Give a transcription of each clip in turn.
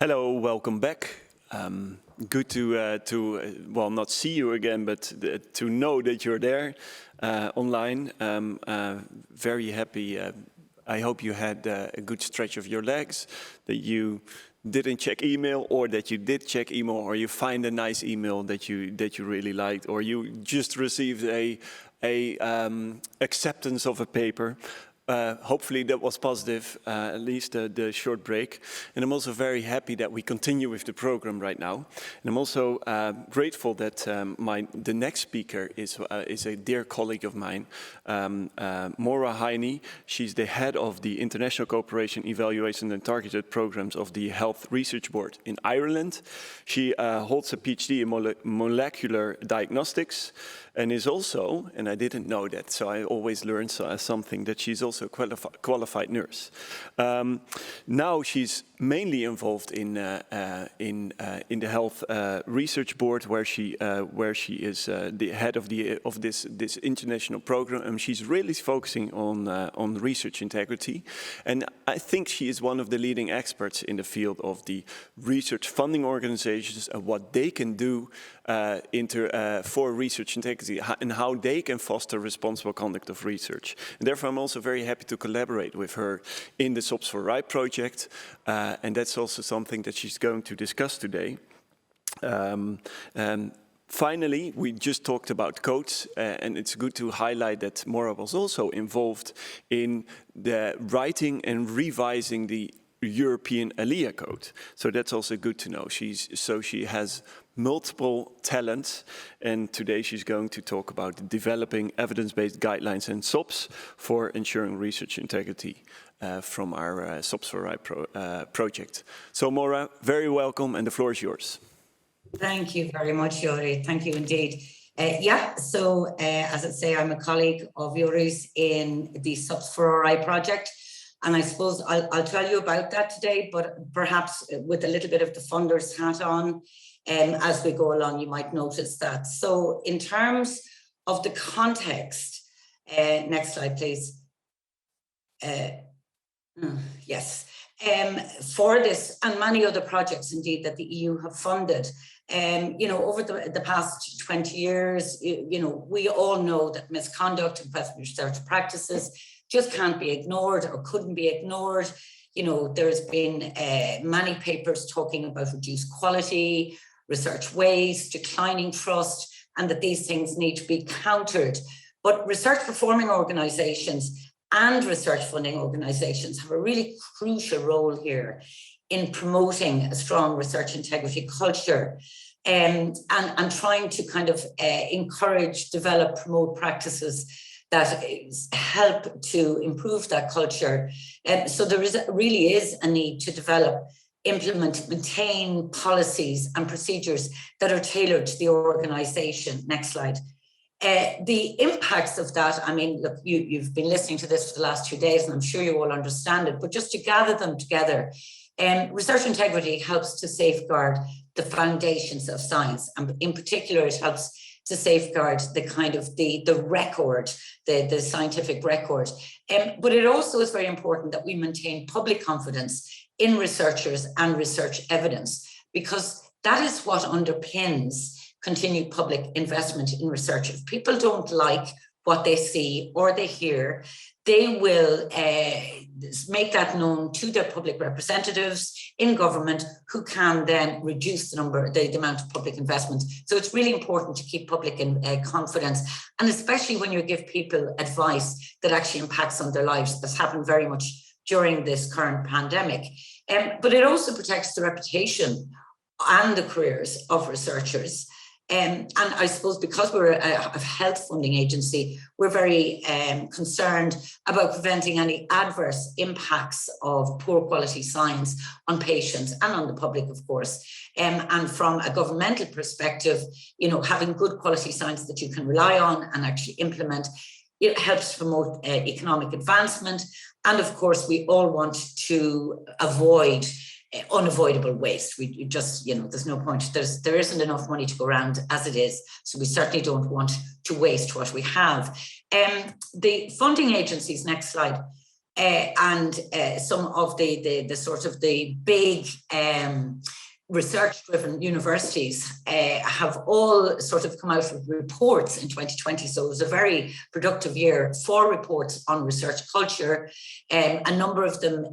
Hello, welcome back. Good to not see you again, but to know that you're there online. Very happy. I hope you had a good stretch of your legs, that you didn't check email, or that you did check email, or you find a nice email that you really liked, or you just received a acceptance of a paper. Hopefully that was positive, at least the short break. And I'm also very happy that we continue with the program right now. And I'm also grateful that the next speaker is a dear colleague of mine, Maura Hiney. She's the head of the International Cooperation, Evaluation and Targeted Programs of the Health Research Board in Ireland. She holds a PhD in molecular diagnostics, and is also, and I didn't know that, so I always learn something, that she's also a qualified nurse. Now she's mainly involved in the Health Research Board, where she is the head of this international program, and she's really focusing on research integrity. And I think she is one of the leading experts in the field of the research funding organizations and what they can do for research integrity and how they can foster responsible conduct of research. And therefore, I'm also very happy to collaborate with her in the SOPs for Right project, and that's also something that she's going to discuss today. Finally, we just talked about codes, and it's good to highlight that Maura was also involved in the writing and revising the European ALIA code. So that's also good to know. She has multiple talents, and today she's going to talk about developing evidence-based guidelines and SOPs for ensuring research integrity from our SOPs for Right project. So Maura, very welcome, and the floor is yours. Thank you very much, Yuri. Thank you indeed. As I say, I'm a colleague of Yuri's in the SOPs for Right project. And I suppose I'll tell you about that today, but perhaps with a little bit of the funder's hat on, as we go along, you might notice that. So in terms of the context, next slide, please. Yes. For this and many other projects, indeed, that the EU have funded, over the past 20 years, we all know that misconduct in research practices just can't be ignored or couldn't be ignored. There's been many papers talking about reduced quality, research waste, declining trust, and that these things need to be countered. But research performing organizations and research funding organizations have a really crucial role here in promoting a strong research integrity culture and trying to kind of encourage, develop, promote practices that help to improve that culture. So there really is a need to develop, implement, maintain policies and procedures that are tailored to the organization. Next slide. The impacts of that, I mean, look, you've been listening to this for the last 2 days, and I'm sure you all understand it, but just to gather them together, research integrity helps to safeguard the foundations of science. And in particular, it helps to safeguard the kind of the record, the scientific record. But it also is very important that we maintain public confidence in researchers and research evidence, because that is what underpins continued public investment in research. If people don't like what they see or they hear, they will make that known to their public representatives in government, who can then reduce the amount of public investment. So it's really important to keep public confidence, and especially when you give people advice that actually impacts on their lives. That's happened very much during this current pandemic. But it also protects the reputation and the careers of researchers. And I suppose because we're a health funding agency, we're very concerned about preventing any adverse impacts of poor quality science on patients and on the public, of course. And from a governmental perspective, having good quality science that you can rely on and actually implement, it helps promote economic advancement. And of course, we all want to avoid unavoidable waste. We just, there's no point. There isn't enough money to go around as it is. So we certainly don't want to waste what we have. The funding agencies, next slide, and some of the sort of the big research-driven universities have all sort of come out with reports in 2020. So it was a very productive year for reports on research culture. A number of them,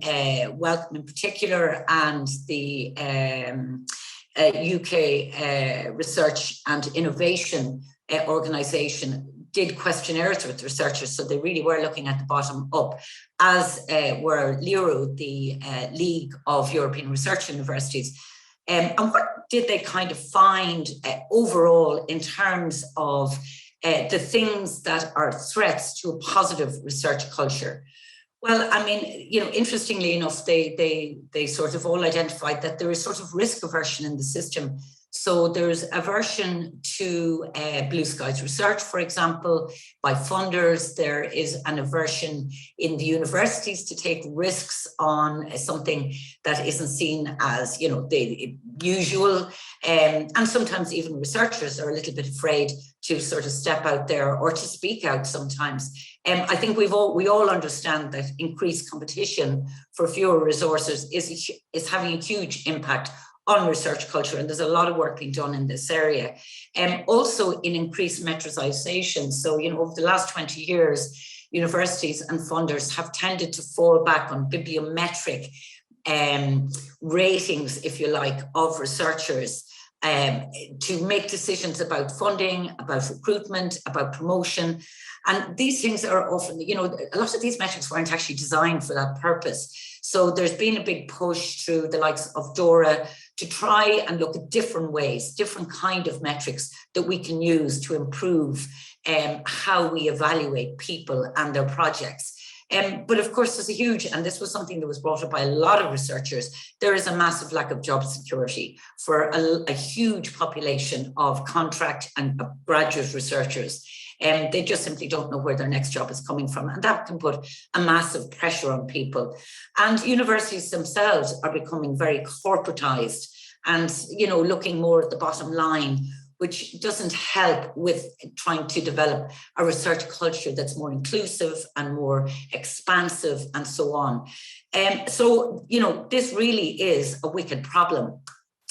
Wellcome in particular, and the UK Research and Innovation Organisation did questionnaires with researchers, so they really were looking at the bottom up, as were LERU, the League of European Research Universities. And what did they kind of find overall in terms of the things that are threats to a positive research culture? Well, I mean, you know, interestingly enough, they sort of all identified that there is sort of risk aversion in the system. So there's aversion to blue skies research, for example, by funders. There is an aversion in the universities to take risks on something that isn't seen as, you know, the usual. And sometimes even researchers are a little bit afraid to sort of step out there or to speak out sometimes. I think we all understand that increased competition for fewer resources is having a huge impact on research culture, and there's a lot of work being done in this area. Also in increased metricization. So, you know, over the last 20 years, universities and funders have tended to fall back on bibliometric ratings, if you like, of researchers to make decisions about funding, about recruitment, about promotion. And these things are often, you know, a lot of these metrics weren't actually designed for that purpose. So there's been a big push through the likes of DORA to try and look at different ways, different kind of metrics that we can use to improve how we evaluate people and their projects. But of course, there's a huge, and this was something that was brought up by a lot of researchers, there is a massive lack of job security for a huge population of contract and graduate researchers. They just simply don't know where their next job is coming from. And that can put a massive pressure on people. And universities themselves are becoming very corporatized and, you know, looking more at the bottom line, which doesn't help with trying to develop a research culture that's more inclusive and more expansive and so on. So, you know, this really is a wicked problem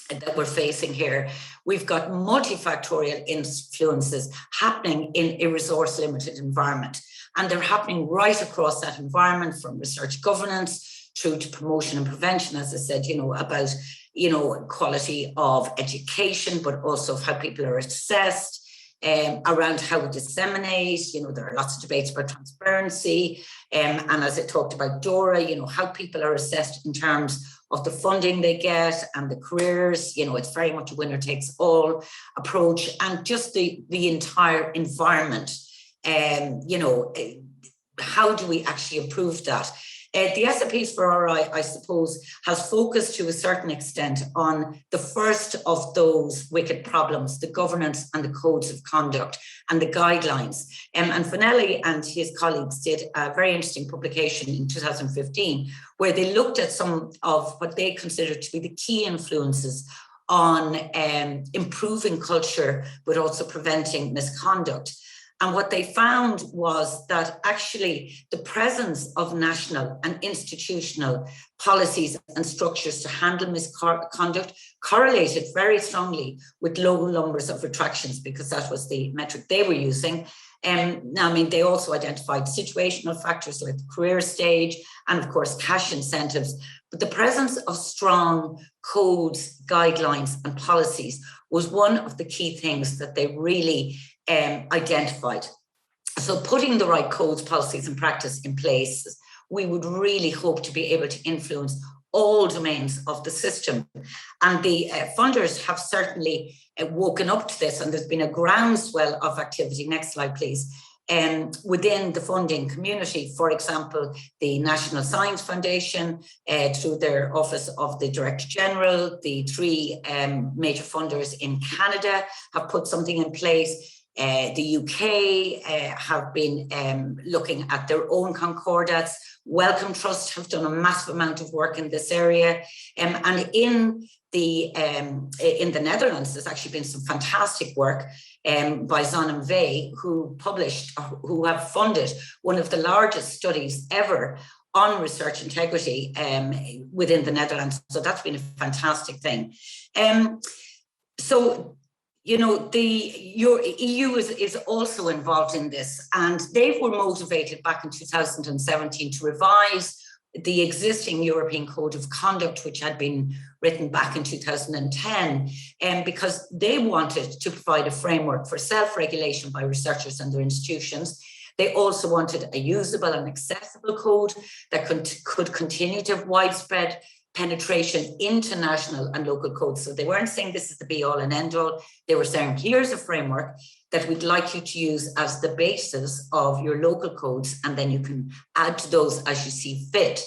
that we're facing here. We've got multifactorial influences happening in a resource limited environment, and they're happening right across that environment, from research governance through to promotion and prevention, as I said, you know, about, you know, quality of education, but also of how people are assessed, around how we disseminate. You know, there are lots of debates about transparency, and as I talked about DORA, you know, how people are assessed in terms of the funding they get and the careers. You know, it's very much a winner takes all approach, and just the entire environment. You know, how do we actually improve that? The SOPs for RI, I suppose, has focused to a certain extent on the first of those wicked problems, the governance and the codes of conduct and the guidelines. And Finelli and his colleagues did a very interesting publication in 2015, where they looked at some of what they considered to be the key influences on improving culture, but also preventing misconduct. And what they found was that actually the presence of national and institutional policies and structures to handle misconduct correlated very strongly with low numbers of retractions, because that was the metric they were using. I mean, they also identified situational factors like the career stage and, of course, cash incentives. But the presence of strong codes, guidelines, and policies was one of the key things that they really identified. So putting the right codes, policies, and practice in place, we would really hope to be able to influence all domains of the system. And the funders have certainly woken up to this, and there's been a groundswell of activity. Next slide, please. Within the funding community, for example, the National Science Foundation, through their Office of the Director General, the three major funders in Canada have put something in place. The UK have been looking at their own concordats. Wellcome Trust have done a massive amount of work in this area. And in the Netherlands, there's actually been some fantastic work by Zon and Vey, who have funded one of the largest studies ever on research integrity within the Netherlands. So that's been a fantastic thing. So, you know, your EU is also involved in this, and they were motivated back in 2017 to revise the existing European Code of Conduct, which had been written back in 2010, because they wanted to provide a framework for self-regulation by researchers and their institutions. They also wanted a usable and accessible code that could continue to have widespread penetration into national and local codes. So they weren't saying this is the be all and end all. They were saying, here's a framework that we'd like you to use as the basis of your local codes, and then you can add to those as you see fit.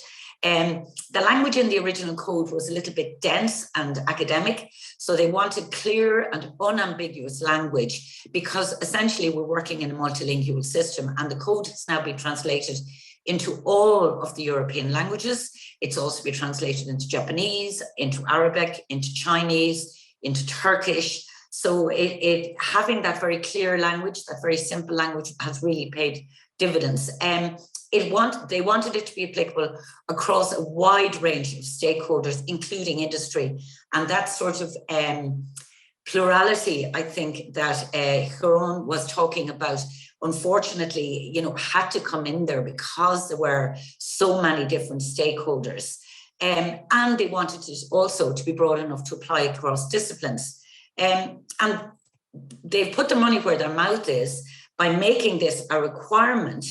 The language in the original code was a little bit dense and academic, so they wanted clear and unambiguous language, because essentially we're working in a multilingual system, and the code has now been translated into all of the European languages. It's also been translated into Japanese, into Arabic, into Chinese, into Turkish. So having that very clear language, that very simple language, has really paid dividends. They wanted it to be applicable across a wide range of stakeholders, including industry. And that sort of plurality, I think, that Jeroen was talking about, unfortunately, you know, had to come in there because there were so many different stakeholders. And they wanted it also to be broad enough to apply across disciplines. And they've put the money where their mouth is by making this a requirement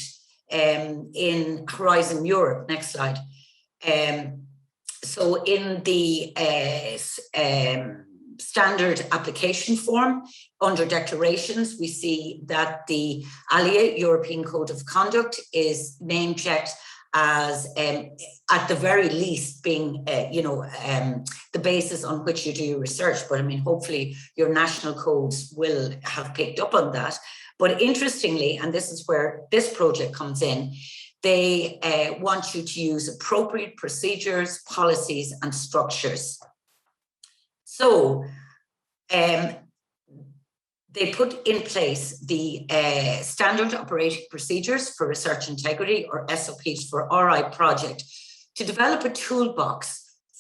in Horizon Europe. Next slide. So in the standard application form, under declarations, we see that the ALIE, European Code of Conduct, is name checked as at the very least being the basis on which you do your research. But I mean, hopefully your national codes will have picked up on that. But interestingly, and this is where this project comes in, they want you to use appropriate procedures, policies, and structures. So they put in place the standard operating procedures for research integrity, or SOPs for RI project, to develop a toolbox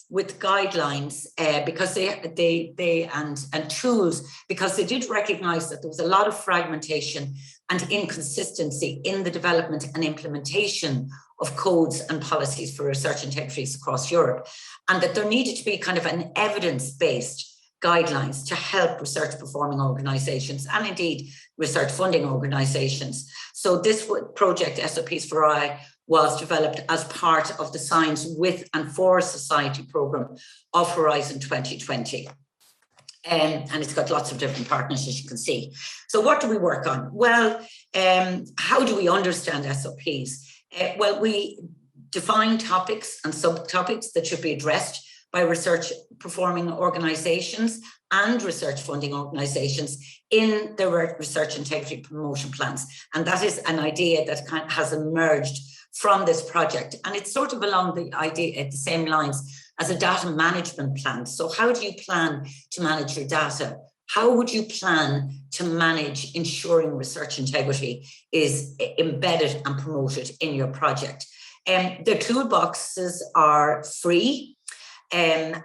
with guidelines because and tools, because they did recognize that there was a lot of fragmentation and inconsistency in the development and implementation of codes and policies for research integrities across Europe, and that there needed to be kind of an evidence-based guidelines to help research performing organizations and indeed research funding organizations. So this project, SOPs for RI, was developed as part of the Science with and for Society program of Horizon 2020. And it's got lots of different partners, as you can see. So what do we work on? Well, how do we understand SOPs? Well, we define topics and subtopics that should be addressed by research performing organizations and research funding organizations in their research integrity promotion plans. And that is an idea that has emerged from this project. And it's sort of along the idea at the same lines as a data management plan. So how do you plan to manage your data? How would you plan to manage ensuring research integrity is embedded and promoted in your project? The toolboxes are free. And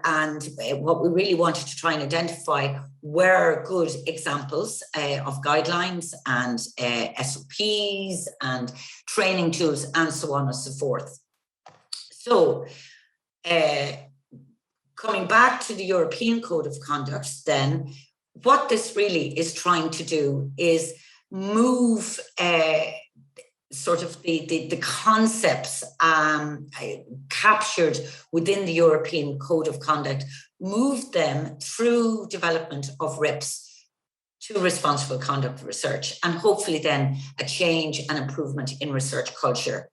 what we really wanted to try and identify were good examples of guidelines and SOPs and training tools and so on and so forth. So coming back to the European Code of Conduct, then what this really is trying to do is move sort of the concepts captured within the European Code of Conduct, move them through development of RIPs to responsible conduct research, and hopefully then a change and improvement in research culture.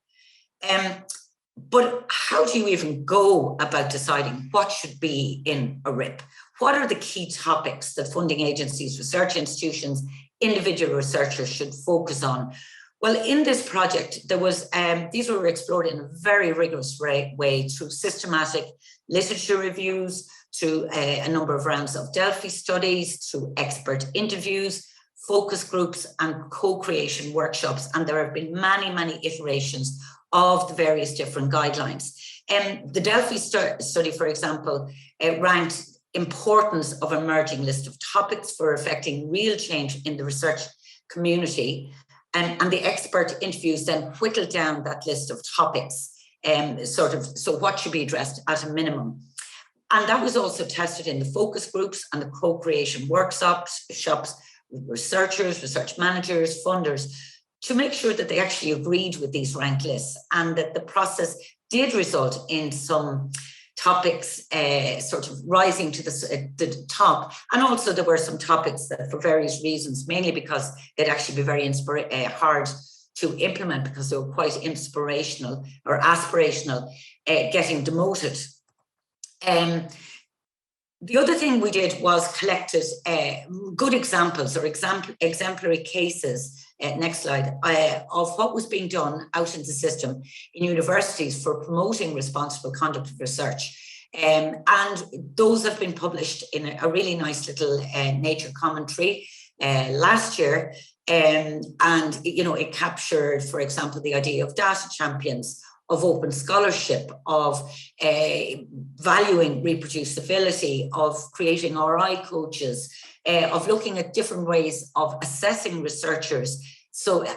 But how do you even go about deciding what should be in a RIP? What are the key topics that funding agencies, research institutions, individual researchers should focus on? Well, in this project, there was these were explored in a very rigorous way through systematic literature reviews, through a number of rounds of Delphi studies, through expert interviews, focus groups and co-creation workshops, and there have been many, many iterations of the various different guidelines. The Delphi study, for example, ranked importance of emerging list of topics for affecting real change in the research community, and the expert interviews then whittled down that list of topics, so what should be addressed at a minimum. And that was also tested in the focus groups and the co-creation workshops, researchers, research managers, funders, to make sure that they actually agreed with these ranked lists, and that the process did result in some topics sort of rising to the top. And also there were some topics that, for various reasons, mainly because they'd actually be very hard to implement because they were quite inspirational or aspirational, getting demoted. The other thing we did was collected good examples or exemplary cases, next slide, of what was being done out in the system in universities for promoting responsible conduct of research. And those have been published in a really nice little Nature commentary last year. And, you know, it captured, for example, the idea of data champions, of open scholarship, of valuing reproducibility, of creating RI coaches, of looking at different ways of assessing researchers,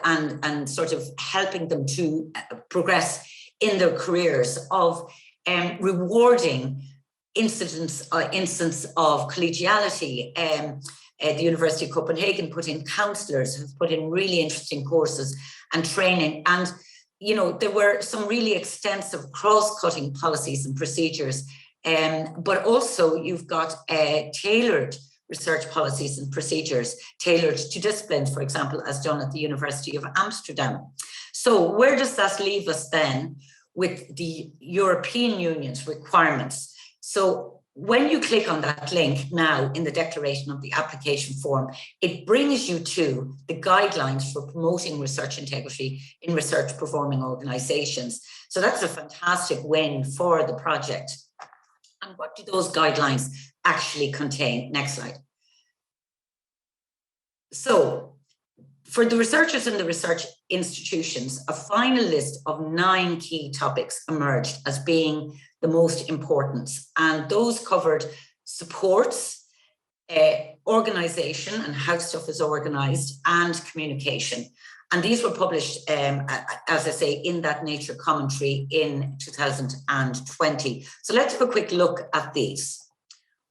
and sort of helping them to progress in their careers, of rewarding instance of collegiality. The University of Copenhagen put in counsellors, have put in really interesting courses and training. And you know, there were some really extensive cross-cutting policies and procedures, but also you've got tailored research policies and procedures tailored to disciplines, for example, as done at the University of Amsterdam. So where does that leave us then with the European Union's requirements? So when you click on that link now in the declaration of the application form, it brings you to the guidelines for promoting research integrity in research performing organizations. So that's a fantastic win for the project. And what do those guidelines actually contain? Next slide. So for the researchers in the research institutions, a final list of 9 key topics emerged as being the most important. And those covered supports, organization and how stuff is organized, and communication. And these were published, as I say, in that Nature commentary in 2020. So let's have a quick look at these.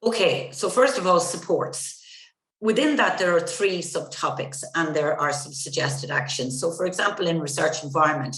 Okay, so first of all, supports. Within that, there are 3 subtopics, and there are some suggested actions. So, for example, in research environment,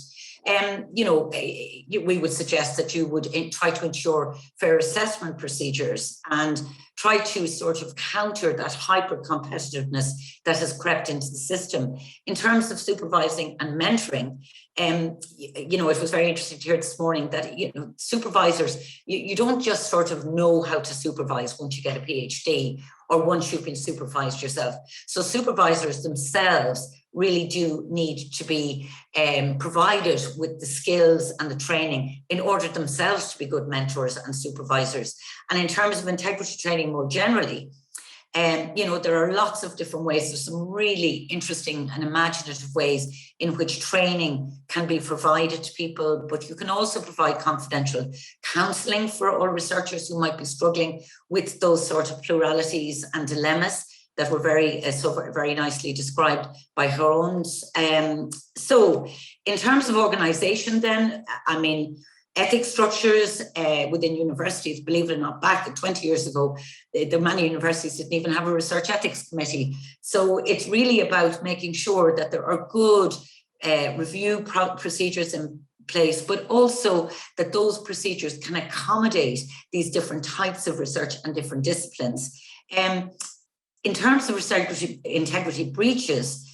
you know, we would suggest that you would try to ensure fair assessment procedures and try to sort of counter that hyper competitiveness that has crept into the system. In terms of supervising and mentoring, you know, it was very interesting to hear this morning that, you know, supervisors, you don't just sort of know how to supervise once you get a PhD or once you've been supervised yourself. So supervisors themselves really do need to be provided with the skills and the training in order themselves to be good mentors and supervisors. And in terms of integrity training more generally, you know, there are lots of different ways. There's some really interesting and imaginative ways in which training can be provided to people, but you can also provide confidential counselling for all researchers who might be struggling with those sort of pluralities and dilemmas that were very nicely described by Haroun's. So in terms of organisation then, I mean, ethics structures within universities, believe it or not, back 20 years ago, many universities didn't even have a research ethics committee. So it's really about making sure that there are good review procedures in place, but also that those procedures can accommodate these different types of research and different disciplines. In terms of research integrity breaches,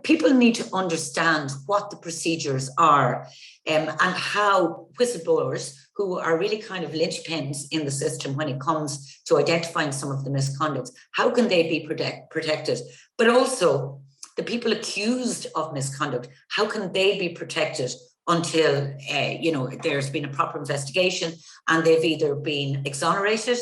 people need to understand what the procedures are and how whistleblowers, who are really kind of linchpins in the system when it comes to identifying some of the misconduct, how can they be protected? But also the people accused of misconduct, how can they be protected until you know, there's been a proper investigation and they've either been exonerated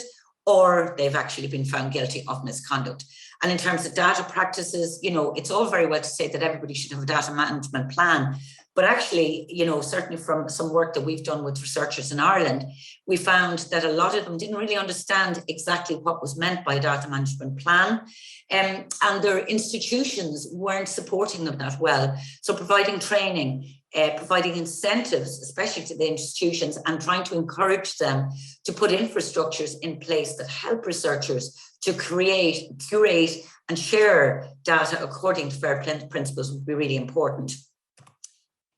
or they've actually been found guilty of misconduct. And in terms of data practices, you know, it's all very well to say that everybody should have a data management plan. But actually, you know, certainly from some work that we've done with researchers in Ireland, we found that a lot of them didn't really understand exactly what was meant by a data management plan. And their institutions weren't supporting them that well. So providing training, providing incentives, especially to the institutions, and trying to encourage them to put infrastructures in place that help researchers to create, curate, and share data according to FAIR principles would be really important.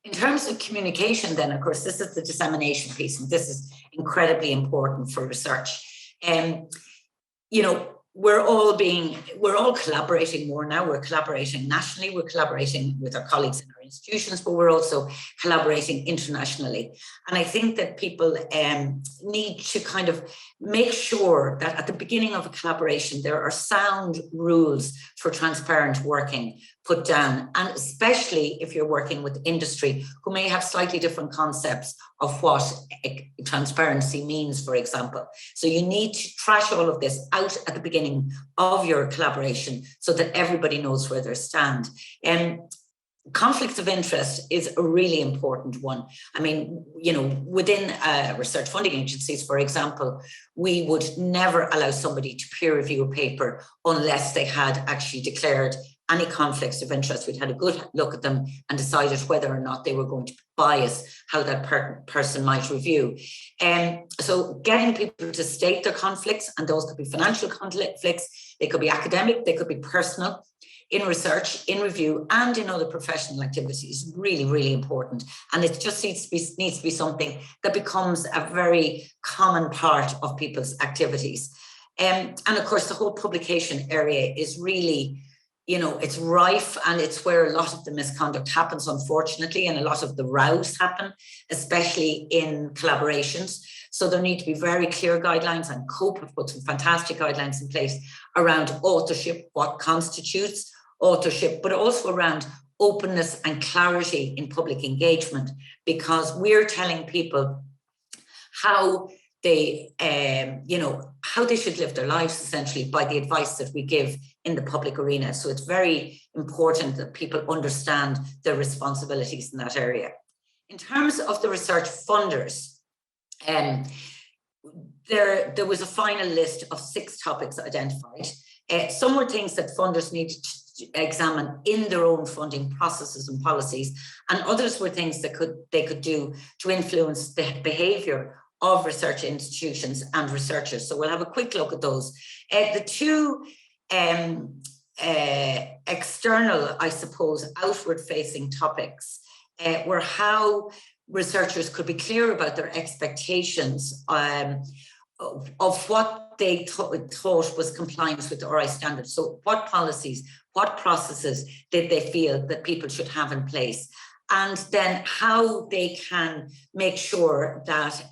In terms of communication, then, of course, this is the dissemination piece, and this is incredibly important for research. You know, we're all collaborating more now. We're collaborating nationally, we're collaborating with our colleagues in our institutions, but we're also collaborating internationally. And I think that people need to kind of make sure that at the beginning of a collaboration, there are sound rules for transparent working put down, and especially if you're working with industry who may have slightly different concepts of what transparency means, for example. So you need to trash all of this out at the beginning of your collaboration so that everybody knows where they stand. Conflicts of interest is a really important one. I mean, you know, within research funding agencies, for example, we would never allow somebody to peer review a paper unless they had actually declared any conflicts of interest. We'd had a good look at them and decided whether or not they were going to bias how that person might review. So getting people to state their conflicts, and those could be financial conflicts, they could be academic, they could be personal, in research, in review, and in other professional activities, really, really important. And it just needs to be something that becomes a very common part of people's activities. And of course, the whole publication area is really, you know, it's rife, and it's where a lot of the misconduct happens, unfortunately, and a lot of the rows happen, especially in collaborations. So there need to be very clear guidelines, and COPE have put some fantastic guidelines in place around authorship, what constitutes authorship, but also around openness and clarity in public engagement, because we're telling people how they, you know, how they should live their lives, essentially, by the advice that we give in the public arena. So it's very important that people understand their responsibilities in that area. In terms of the research funders, there was a final list of 6 topics identified. Some were things that funders needed to examine in their own funding processes and policies, and others were things that they could do to influence the behaviour of research institutions and researchers. So we'll have a quick look at those. The 2 external, I suppose, outward-facing topics were how researchers could be clear about their expectations of what they thought was compliance with the RI standards. So what policies, what processes did they feel that people should have in place? And then how they can make sure that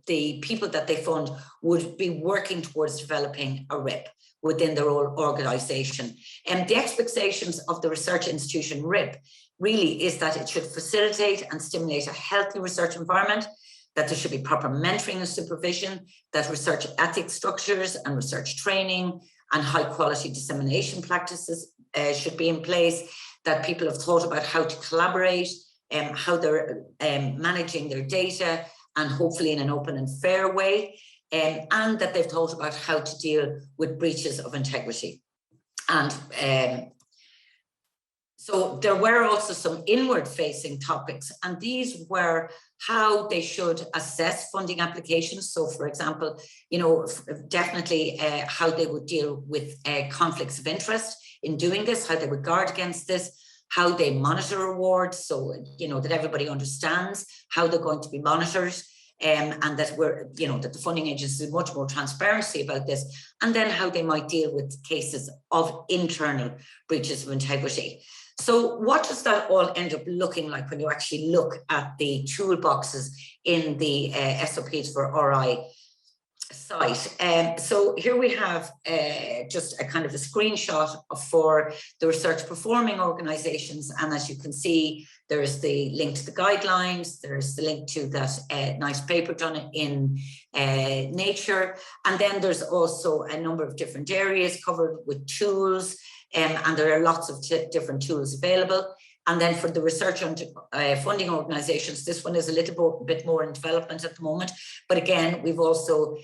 the people that they fund would be working towards developing a RIP within their own organisation. And the expectations of the research institution RIP really is that it should facilitate and stimulate a healthy research environment, that there should be proper mentoring and supervision, that research ethics structures and research training and high quality dissemination practices should be in place, that people have thought about how to collaborate, how they're managing their data, and hopefully in an open and fair way, and that they've thought about how to deal with breaches of integrity. And so there were also some inward-facing topics, and these were how they should assess funding applications. So, for example, you know, definitely how they would deal with conflicts of interest in doing this, how they would guard against this, how they monitor awards, so, you know, that everybody understands how they're going to be monitored, and that we're, you know, that the funding agencies have much more transparency about this, and then how they might deal with cases of internal breaches of integrity. So what does that all end up looking like when you actually look at the toolboxes in the SOPs for RI? site. So here we have just a kind of a screenshot for the research performing organisations, and as you can see, there's the link to the guidelines, there's the link to that nice paper done in Nature, and then there's also a number of different areas covered with tools, and there are lots of different tools available. And then for the research and funding organisations, this one is a little bit more in development at the moment. But again, we've also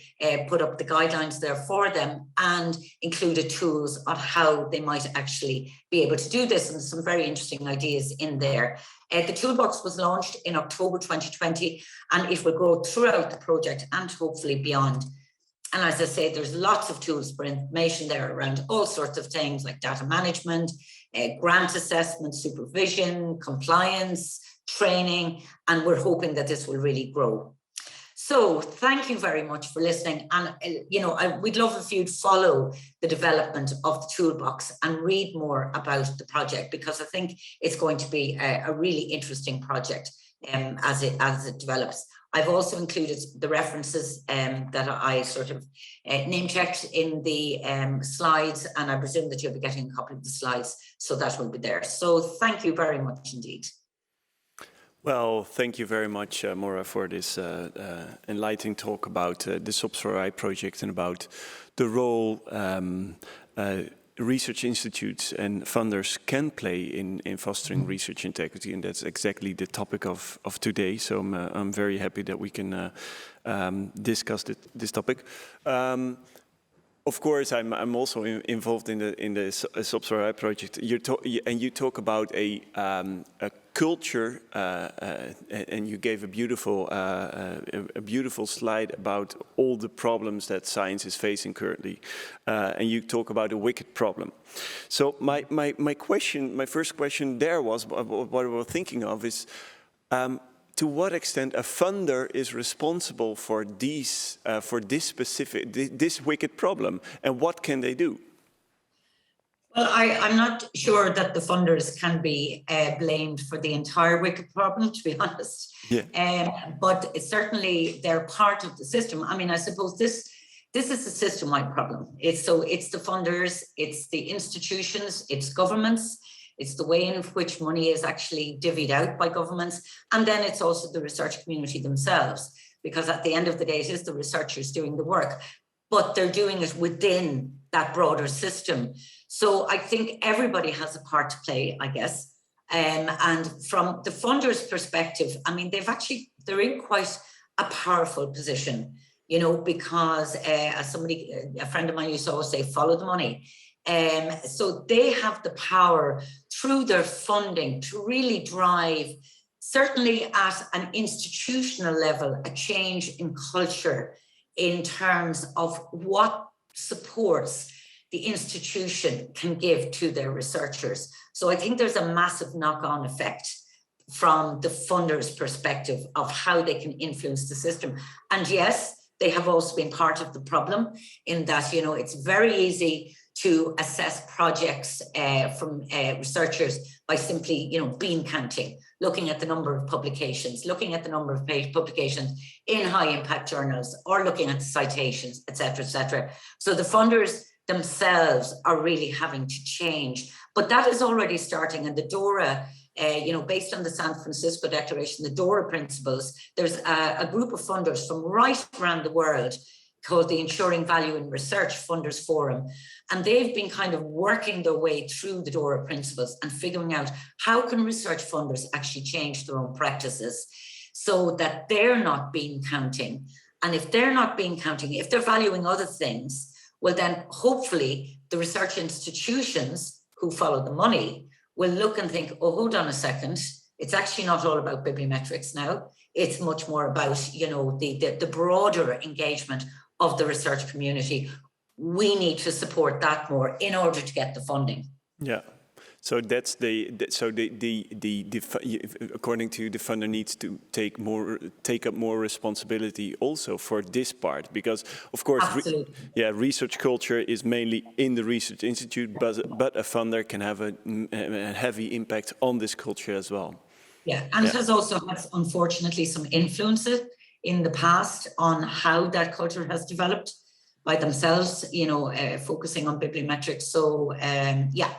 put up the guidelines there for them and included tools on how they might actually be able to do this, and some very interesting ideas in there. The toolbox was launched in October 2020, and it will grow throughout the project and hopefully beyond. And as I say, there's lots of tools for information there around all sorts of things like data management, grant assessment, supervision, compliance, training, and we're hoping that this will really grow. So thank you very much for listening. And, we'd love if you'd follow the development of the toolbox and read more about the project, because I think it's going to be a really interesting project as it develops. I've also included the references that I sort of name-checked in the slides, and I presume that you'll be getting a copy of the slides, so that will be there. So thank you very much indeed. Well, thank you very much, Maura, for this enlightening talk about the SOPs for AI project and about the role research institutes and funders can play in fostering research integrity, and that's exactly the topic of today. So I'm very happy that we can discuss this topic. Of course, I'm also involved in the SOPs for AI project. You talk about a culture, and you gave a beautiful slide about all the problems that science is facing currently, and you talk about a wicked problem. So my first question there was what we were thinking of is, to what extent a funder is responsible for this wicked problem, and what can they do? Well, I'm not sure that the funders can be blamed for the entire wicked problem, to be honest. Yeah. But certainly they're part of the system. I mean, I suppose this is a system-wide problem. It's the funders, it's the institutions, it's governments. It's the way in which money is actually divvied out by governments. And then it's also the research community themselves, because at the end of the day, it is the researchers doing the work, but they're doing it within that broader system. So I think everybody has a part to play, I guess. And from the funders' perspective, I mean, they're in quite a powerful position, because as a friend of mine used to always say, follow the money. So they have the power through their funding to really drive, certainly at an institutional level, a change in culture in terms of what supports the institution can give to their researchers. So I think there's a massive knock-on effect from the funders' perspective of how they can influence the system. And yes, they have also been part of the problem in that, it's very easy to assess projects from researchers by simply, bean counting, looking at the number of publications, looking at the number of publications in high impact journals, or looking at the citations, et cetera, et cetera. So the funders themselves are really having to change, but that is already starting. And the DORA, based on the San Francisco Declaration, the DORA principles, there's a group of funders from right around the world called the Ensuring Value in Research Funders Forum. And they've been kind of working their way through the DORA principles and figuring out how can research funders actually change their own practices so that they're not bean counting. And if they're not bean counting, if they're valuing other things, well, then hopefully the research institutions who follow the money will look and think, oh, hold on a second. It's actually not all about bibliometrics now. It's much more about, the broader engagement of the research community. We need to support that more in order to get the funding. Yeah. So that's according to you, the funder needs to take up more responsibility also for this part, because of course, research culture is mainly in the research institute, but a funder can have a heavy impact on this culture as well. Yeah, and it has also had, unfortunately, some influences in the past on how that culture has developed by themselves, focusing on bibliometrics. So yeah,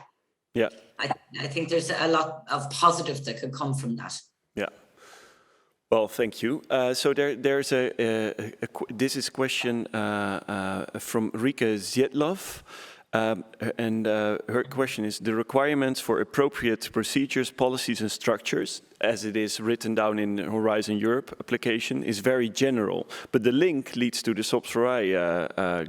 I think there's a lot of positive that could come from that. Yeah. Well, thank you. So there's this is a question from Rika Zietlov. And her question is, the requirements for appropriate procedures, policies and structures, as it is written down in Horizon Europe application, is very general, but the link leads to the SOPs for I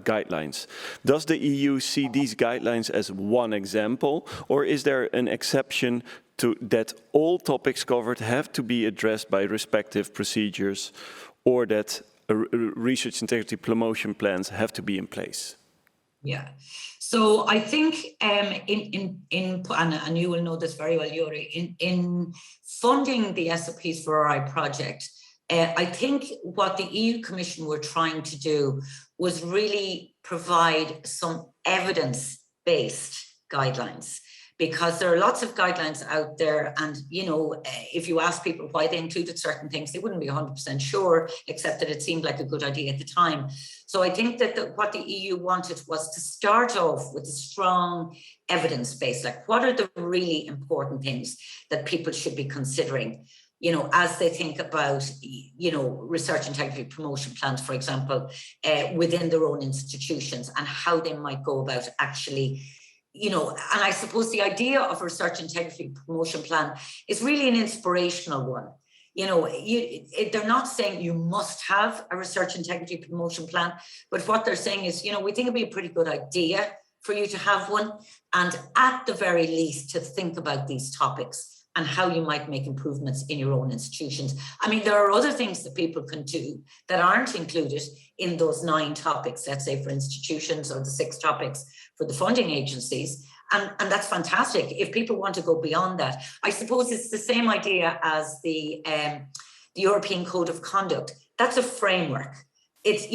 guidelines. Does the EU see these guidelines as one example, or is there an exception to that all topics covered have to be addressed by respective procedures, or that research integrity promotion plans have to be in place? Yeah, so I think and you will know this very well, Yuri, in funding the SOPs for RI project, I think what the EU Commission were trying to do was really provide some evidence-based guidelines, because there are lots of guidelines out there, and if you ask people why they included certain things, they wouldn't be 100% sure, except that it seemed like a good idea at the time. So I think that what the EU wanted was to start off with a strong evidence base, like what are the really important things that people should be considering, as they think about, research integrity promotion plans, for example, within their own institutions, and how they might go about actually, and I suppose the idea of a research integrity promotion plan is really an inspirational one. They're not saying you must have a research integrity promotion plan, but what they're saying is, we think it'd be a pretty good idea for you to have one, and at the very least to think about these topics and how you might make improvements in your own institutions. I mean, there are other things that people can do that aren't included in those 9 topics, let's say for institutions, or the 6 topics for the funding agencies. And that's fantastic if people want to go beyond that. I suppose it's the same idea as the European Code of Conduct. That's a framework. It's,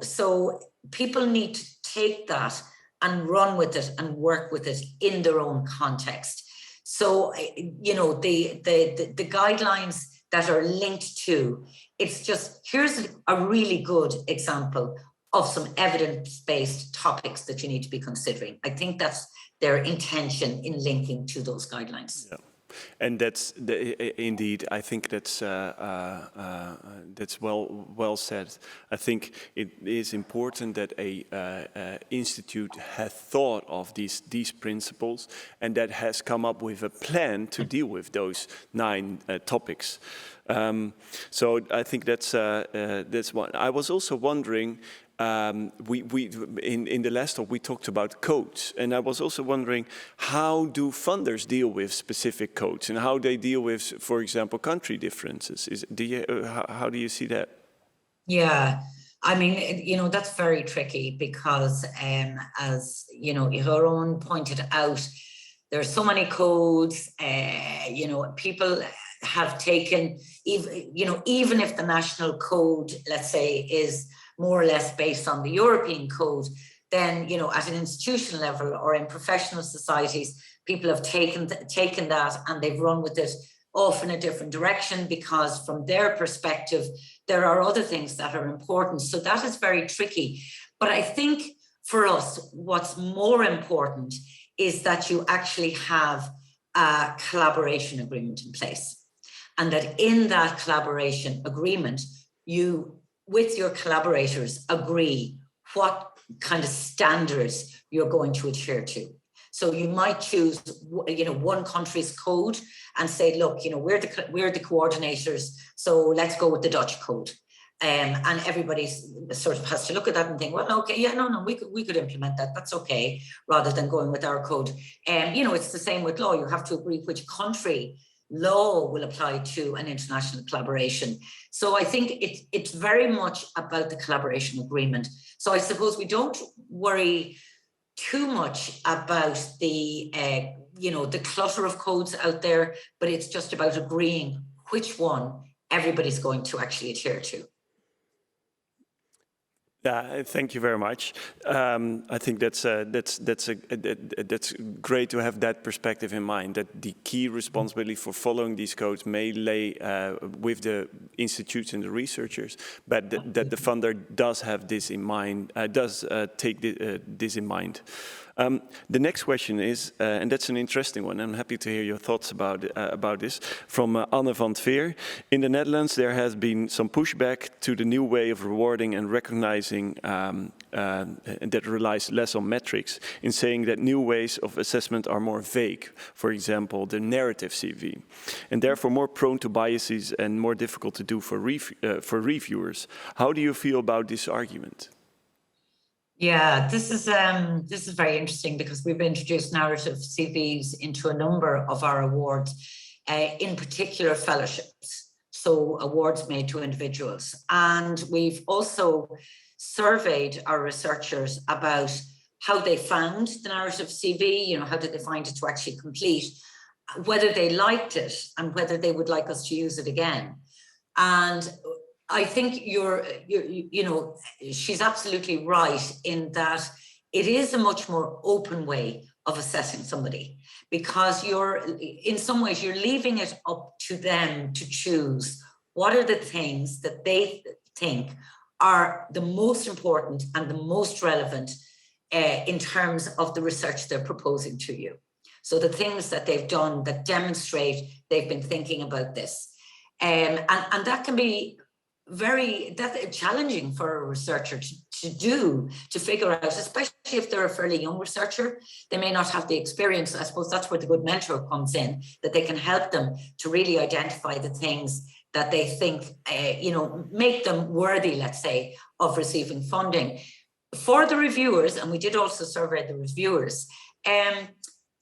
so people need to take that and run with it and work with it in their own context. So, the guidelines that are linked to, it's just, here's a really good example of some evidence-based topics that you need to be considering. I think that's their intention in linking to those guidelines. Yeah. And that's indeed, I think that's well said. I think it is important that a institute has thought of these principles and that has come up with a plan to deal with those 9 topics. So I think that's one. I was also wondering. In the last talk we talked about codes, and I was also wondering, how do funders deal with specific codes and how they deal with, for example, country differences? How do you see that? Yeah, I mean, that's very tricky because, as Jeroen pointed out, there are so many codes. People have taken, even if the national code, let's say, is more or less based on the European code, then, at an institutional level or in professional societies, people have taken that and they've run with it off in a different direction, because from their perspective, there are other things that are important. So that is very tricky. But I think for us, what's more important is that you actually have a collaboration agreement in place. And that in that collaboration agreement, you, with your collaborators, agree what kind of standards you're going to adhere to. So you might choose, one country's code and say, look, we're the coordinators, so let's go with the Dutch code. And everybody sort of has to look at that and think, well, okay, yeah, no, we could implement that. That's okay, rather than going with our code. It's the same with law. You have to agree which country law will apply to an international collaboration. So I think it's very much about the collaboration agreement. So I suppose we don't worry too much about the clutter of codes out there, but it's just about agreeing which one everybody's going to actually adhere to. Yeah, thank you very much. I think that's great to have that perspective in mind. That the key responsibility for following these codes may lay with the institutes and the researchers, but that the funder does have this in mind, does take this in mind. The next question is, and that's an interesting one, I'm happy to hear your thoughts about this, from Anne van Veer. In the Netherlands, there has been some pushback to the new way of rewarding and recognizing that relies less on metrics, in saying that new ways of assessment are more vague, for example, the narrative CV, and therefore more prone to biases and more difficult to do for reviewers. How do you feel about this argument? Yeah, this is very interesting because we've introduced narrative CVs into a number of our awards, in particular fellowships, so awards made to individuals. And we've also surveyed our researchers about how they found the narrative CV, you know, how did they find it to actually complete, whether they liked it and whether they would like us to use it again. And I think you know, she's absolutely right in that it is a much more open way of assessing somebody, because in some ways, you're leaving it up to them to choose what are the things that they think are the most important and the most relevant in terms of the research they're proposing to you. So the things that they've done that demonstrate they've been thinking about this. And that can be that's challenging for a researcher to figure out, especially if they're a fairly young researcher. They may not have the experience. I suppose that's where the good mentor comes in, that they can help them to really identify the things that they think, you know, make them worthy, let's say, of receiving funding. For the reviewers, and we did also survey the reviewers,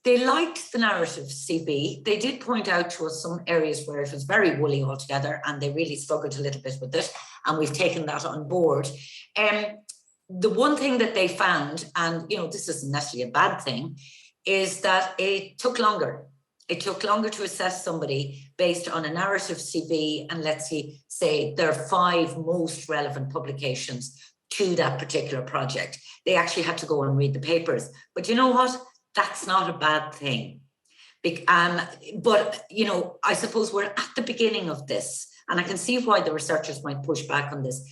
they liked the narrative CV. They did point out to us some areas where it was very woolly altogether, and they really struggled a little bit with it, and we've taken that on board. The one thing that they found, and you know, this isn't necessarily a bad thing, is that it took longer. It took longer to assess somebody based on a narrative CV, and let's say their 5 most relevant publications to that particular project. They actually had to go and read the papers. But you know what? That's not a bad thing. But, you know, I suppose we're at the beginning of this, and I can see why the researchers might push back on this.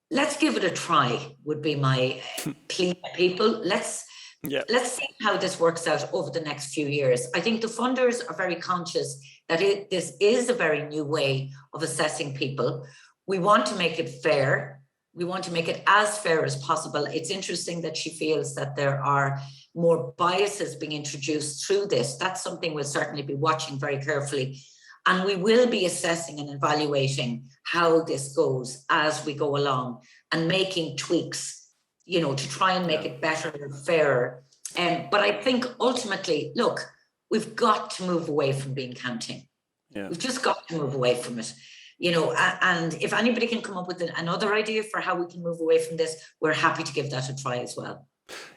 Let's give it a try, would be my plea to people. Let's see how this works out over the next few years. I think the funders are very conscious that this is a very new way of assessing people. We want to make it fair. We want to make it as fair as possible. It's interesting that she feels that there are more biases being introduced through this. That's something we'll certainly be watching very carefully. And we will be assessing and evaluating how this goes as we go along and making tweaks, you know, to try and make it better and fairer. But I think ultimately, look, we've got to move away from bean counting. Yeah. We've just got to move away from it. You know, and if anybody can come up with another idea for how we can move away from this, we're happy to give that a try as well.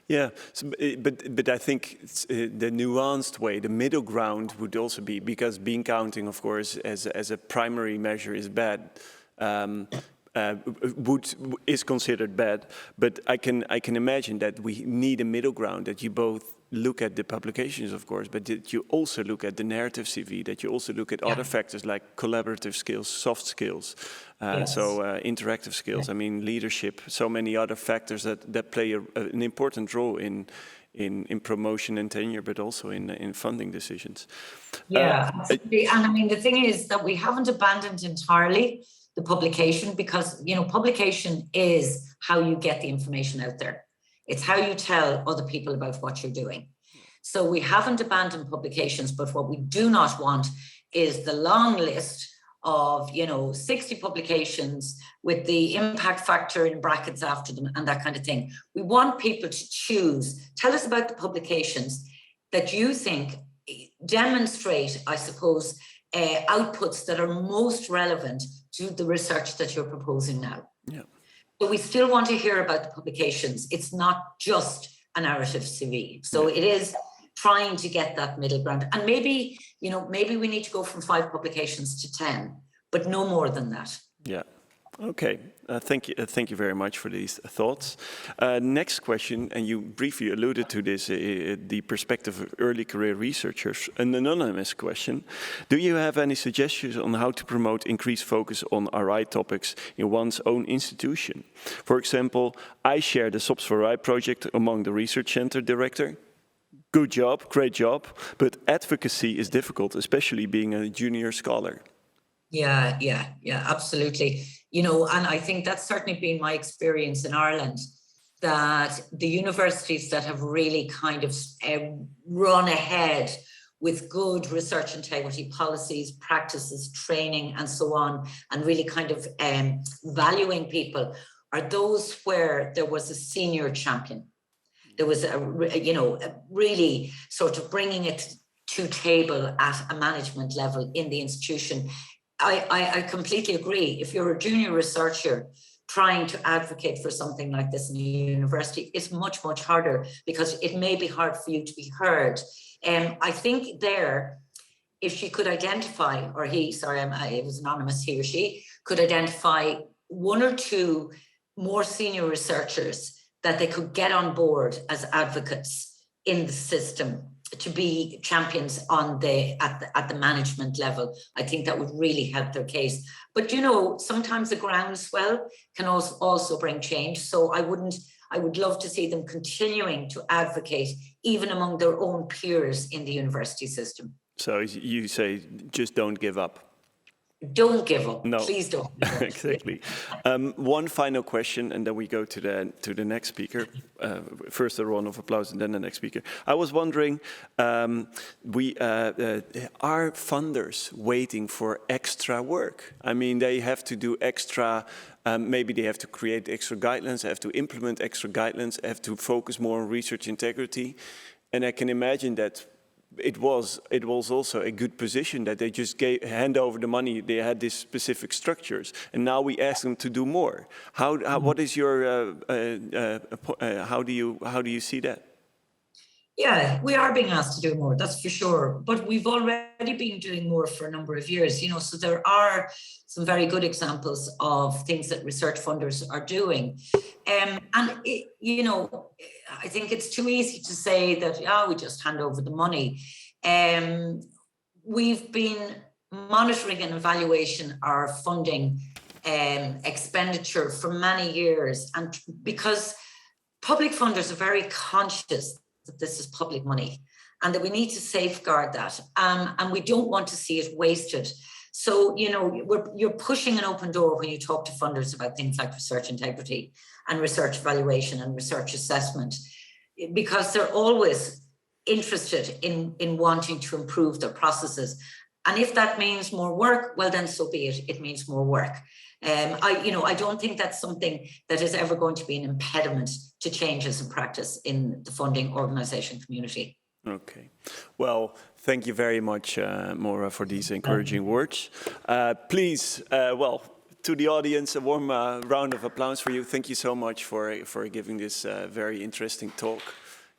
Yeah, so, but I think the nuanced way, the middle ground would also be, because bean counting, of course, as a primary measure is bad, is considered bad. But I can imagine that we need a middle ground, that you both look at the publications, of course, but that you also look at the narrative CV, that you also look at other factors like collaborative skills, soft skills, interactive skills, I mean, leadership, so many other factors that play an important role in promotion and tenure, but also in funding decisions. Yeah, absolutely. And I mean, the thing is that we haven't abandoned entirely the publication, because, you know, publication is how you get the information out there. It's how you tell other people about what you're doing. So we haven't abandoned publications, but what we do not want is the long list of, you know, 60 publications with the impact factor in brackets after them and that kind of thing. We want people to choose. Tell us about the publications that you think demonstrate, I suppose, outputs that are most relevant to the research that you're proposing now. Yeah. But we still want to hear about the publications. It's not just a narrative CV. So it is trying to get that middle ground. And maybe, you know, maybe we need to go from 5 publications to 10, but no more than that. Yeah. Okay, thank you very much for these thoughts. Next question, and you briefly alluded to this, the perspective of early career researchers. An anonymous question: do you have any suggestions on how to promote increased focus on RI topics in one's own institution? For example, I share the SOPs for RI project among the research center director. Good job, great job, but advocacy is difficult, especially being a junior scholar. Yeah, absolutely. You know, and I think that's certainly been my experience in Ireland, that the universities that have really kind of run ahead with good research integrity policies, practices, training, and so on, and really kind of valuing people, are those where there was a senior champion. There was really sort of bringing it to table at a management level in the institution. I completely agree. If you're a junior researcher trying to advocate for something like this in a university, it's much, much harder because it may be hard for you to be heard. I think there, if she could identify, or he, sorry, it was anonymous, he or she, could identify one or two more senior researchers that they could get on board as advocates in the system to be champions on at the management level, I think that would really help their case. But you know, sometimes the groundswell can also bring change. So I would love to see them continuing to advocate even among their own peers in the university system. So you say, just don't give up. Don't give up. No. Please don't. Exactly. One final question, and then we go to the next speaker. First, a round of applause, and then the next speaker. I was wondering, are funders waiting for extra work? I mean, they have to do extra. Maybe they have to create extra guidelines, have to implement extra guidelines, have to focus more on research integrity, and I can imagine that. It was also a good position that they just hand over the money. They had these specific structures, and now we ask them to do more. What is your how do you see that? Yeah, we are being asked to do more, that's for sure. But we've already been doing more for a number of years, you know, so there are some very good examples of things that research funders are doing. You know, I think it's too easy to say that, we just hand over the money. We've been monitoring and evaluating our funding expenditure for many years. And because public funders are very conscious that this is public money and that we need to safeguard that, and we don't want to see it wasted. So, you know, you're pushing an open door when you talk to funders about things like research integrity and research evaluation and research assessment, because they're always interested in wanting to improve their processes. And if that means more work, well, then so be it. It means more work. I don't think that's something that is ever going to be an impediment to changes in practice in the funding organisation community. Okay. Well, thank you very much, Maura, for these encouraging words. Please, to the audience, a warm round of applause for you. Thank you so much for giving this very interesting talk.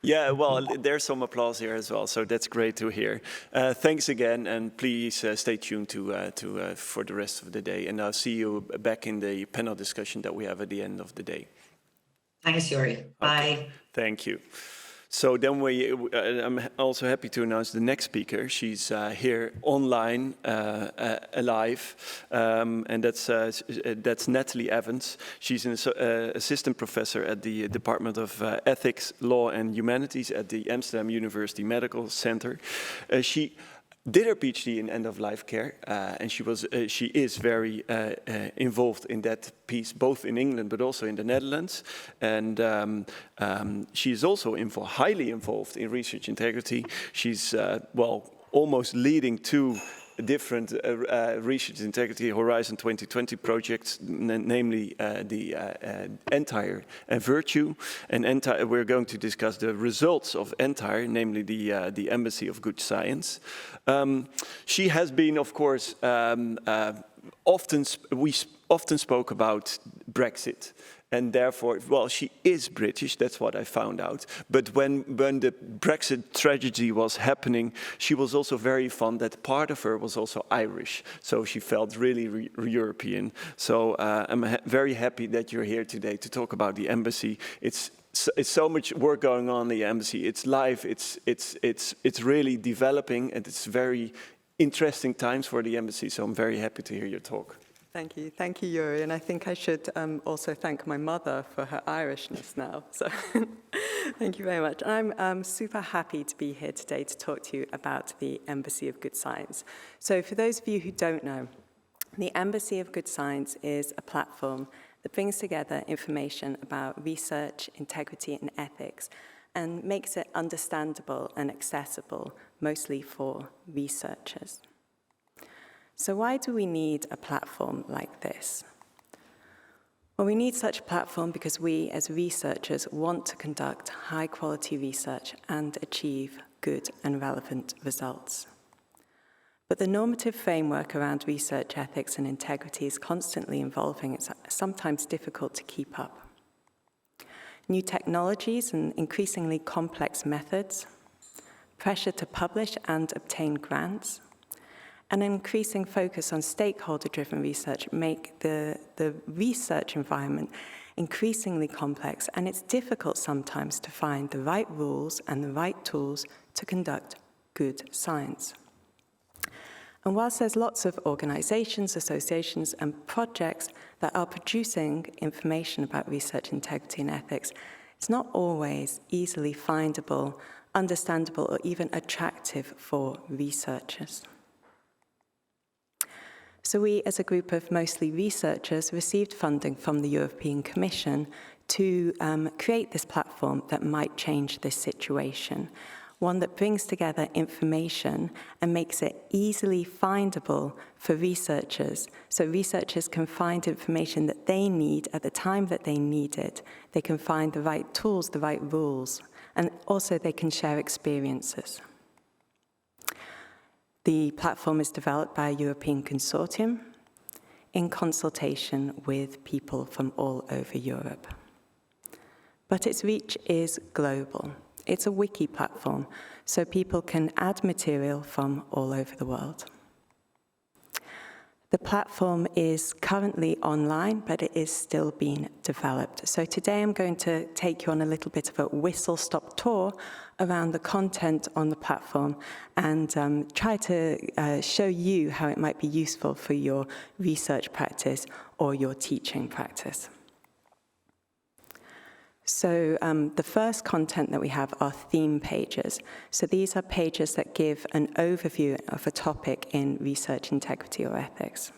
Yeah, well, there's some applause here as well, so that's great to hear. Thanks again, and please stay tuned for the rest of the day. And I'll see you back in the panel discussion that we have at the end of the day. Thanks, Yuri. Bye. Okay. Thank you. So then I'm also happy to announce the next speaker. She's here online, alive, and that's Natalie Evans. She's an assistant professor at the Department of Ethics, Law and Humanities at the Amsterdam University Medical Center. She did her PhD in end-of-life care, and she is very involved in that piece, both in England but also in the Netherlands. And she is also highly involved in research integrity. She's almost leading two different research integrity Horizon 2020 projects, namely the Entire and Virtue. And we're going to discuss the results of Entire, namely the Embassy of Good Science. She has been, of course, we often spoke about Brexit and therefore, well, she is British, that's what I found out. But when the Brexit tragedy was happening, she was also very fond that part of her was also Irish. So she felt really European. So I'm very happy that you're here today to talk about the embassy. It's so much work going on in the embassy. It's live, it's really developing, and it's very interesting times for the embassy. So I'm very happy to hear your talk. Thank you, Yuri. And I think I should also thank my mother for her Irishness now. So thank you very much. I'm super happy to be here today to talk to you about the Embassy of Good Science. So for those of you who don't know, the Embassy of Good Science is a platform that brings together information about research, integrity, and ethics, and makes it understandable and accessible, mostly for researchers. So why do we need a platform like this? Well, we need such a platform because we, as researchers, want to conduct high-quality research and achieve good and relevant results. But the normative framework around research ethics and integrity is constantly evolving. It's sometimes difficult to keep up. New technologies and increasingly complex methods, pressure to publish and obtain grants, an increasing focus on stakeholder-driven research make the research environment increasingly complex, and it's difficult sometimes to find the right rules and the right tools to conduct good science. And whilst there's lots of organizations, associations, and projects that are producing information about research integrity and ethics, it's not always easily findable, understandable, or even attractive for researchers. So we, as a group of mostly researchers, received funding from the European Commission to create this platform that might change this situation, one that brings together information and makes it easily findable for researchers, so researchers can find information that they need at the time that they need it. They can find the right tools, the right rules, and also they can share experiences. The platform is developed by a European consortium in consultation with people from all over Europe. But its reach is global. It's a wiki platform, so people can add material from all over the world. The platform is currently online, but it is still being developed. So today I'm going to take you on a little bit of a whistle-stop tour around the content on the platform and try to show you how it might be useful for your research practice or your teaching practice. So the first content that we have are theme pages. So these are pages that give an overview of a topic in research integrity or ethics.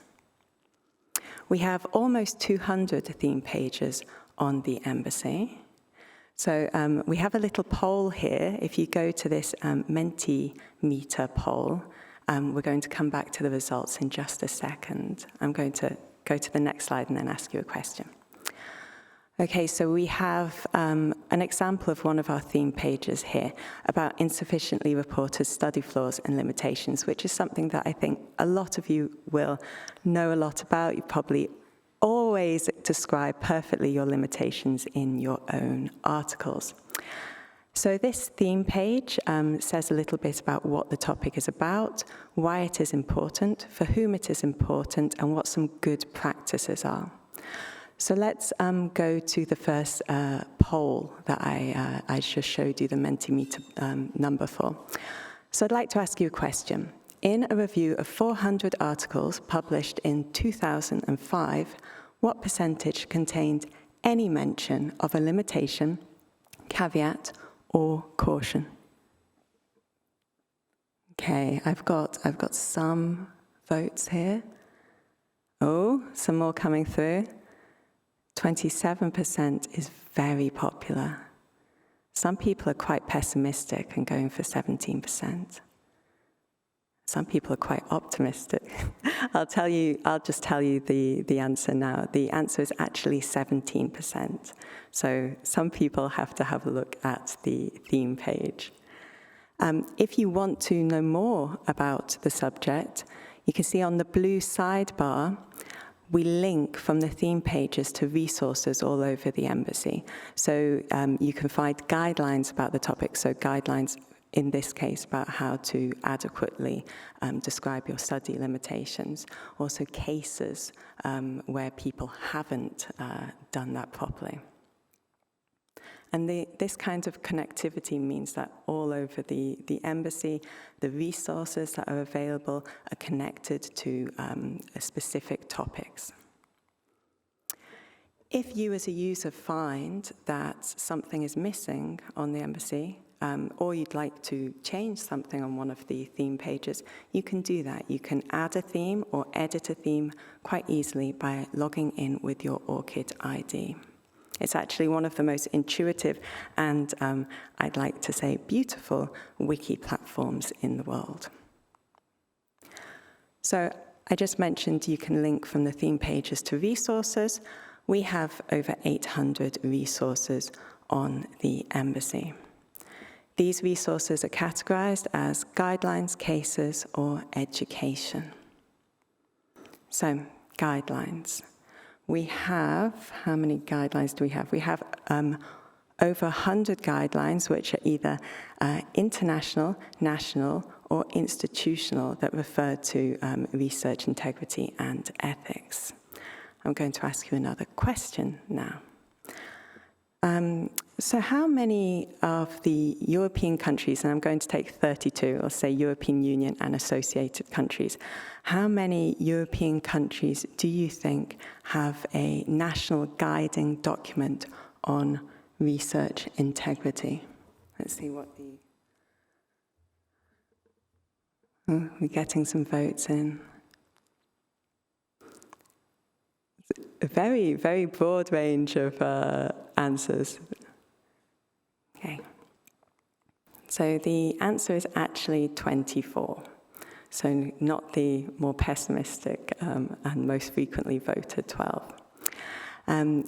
We have almost 200 theme pages on the embassy. So we have a little poll here. If you go to this Mentimeter poll, we're going to come back to the results in just a second. I'm going to go to the next slide and then ask you a question. Okay, so we have an example of one of our theme pages here about insufficiently reported study flaws and limitations, which is something that I think a lot of you will know a lot about. You probably always describe perfectly your limitations in your own articles. So this theme page says a little bit about what the topic is about, why it is important, for whom it is important, and what some good practices are. So let's go to the first poll that I just showed you the Mentimeter number for. So I'd like to ask you a question. In a review of 400 articles published in 2005, what percentage contained any mention of a limitation, caveat, or caution? Okay, I've got some votes here. Oh, some more coming through. 27% is very popular. Some people are quite pessimistic and going for 17%. Some people are quite optimistic. I'll just tell you the answer now. The answer is actually 17%. So some people have to have a look at the theme page. If you want to know more about the subject, you can see on the blue sidebar we link from the theme pages to resources all over the embassy. So you can find guidelines about the topic, so guidelines in this case about how to adequately describe your study limitations. Also cases where people haven't done that properly. And this kind of connectivity means that all over the embassy, the resources that are available are connected to specific topics. If you as a user find that something is missing on the embassy, or you'd like to change something on one of the theme pages, you can do that. You can add a theme or edit a theme quite easily by logging in with your ORCID ID. It's actually one of the most intuitive and, I'd like to say, beautiful wiki platforms in the world. So I just mentioned you can link from the theme pages to resources. We have over 800 resources on the embassy. These resources are categorized as guidelines, cases, or education. So, guidelines. We have, how many guidelines do we have? We have over 100 guidelines, which are either international, national, or institutional, that refer to research integrity and ethics. I'm going to ask you another question now. So how many of the European countries, and I'm going to take 32, or say European Union and associated countries, how many European countries do you think have a national guiding document on research integrity? Let's see what the... Oh, we're getting some votes in. A very, very broad range of answers. Okay. So the answer is actually 24. So not the more pessimistic and most frequently voted 12.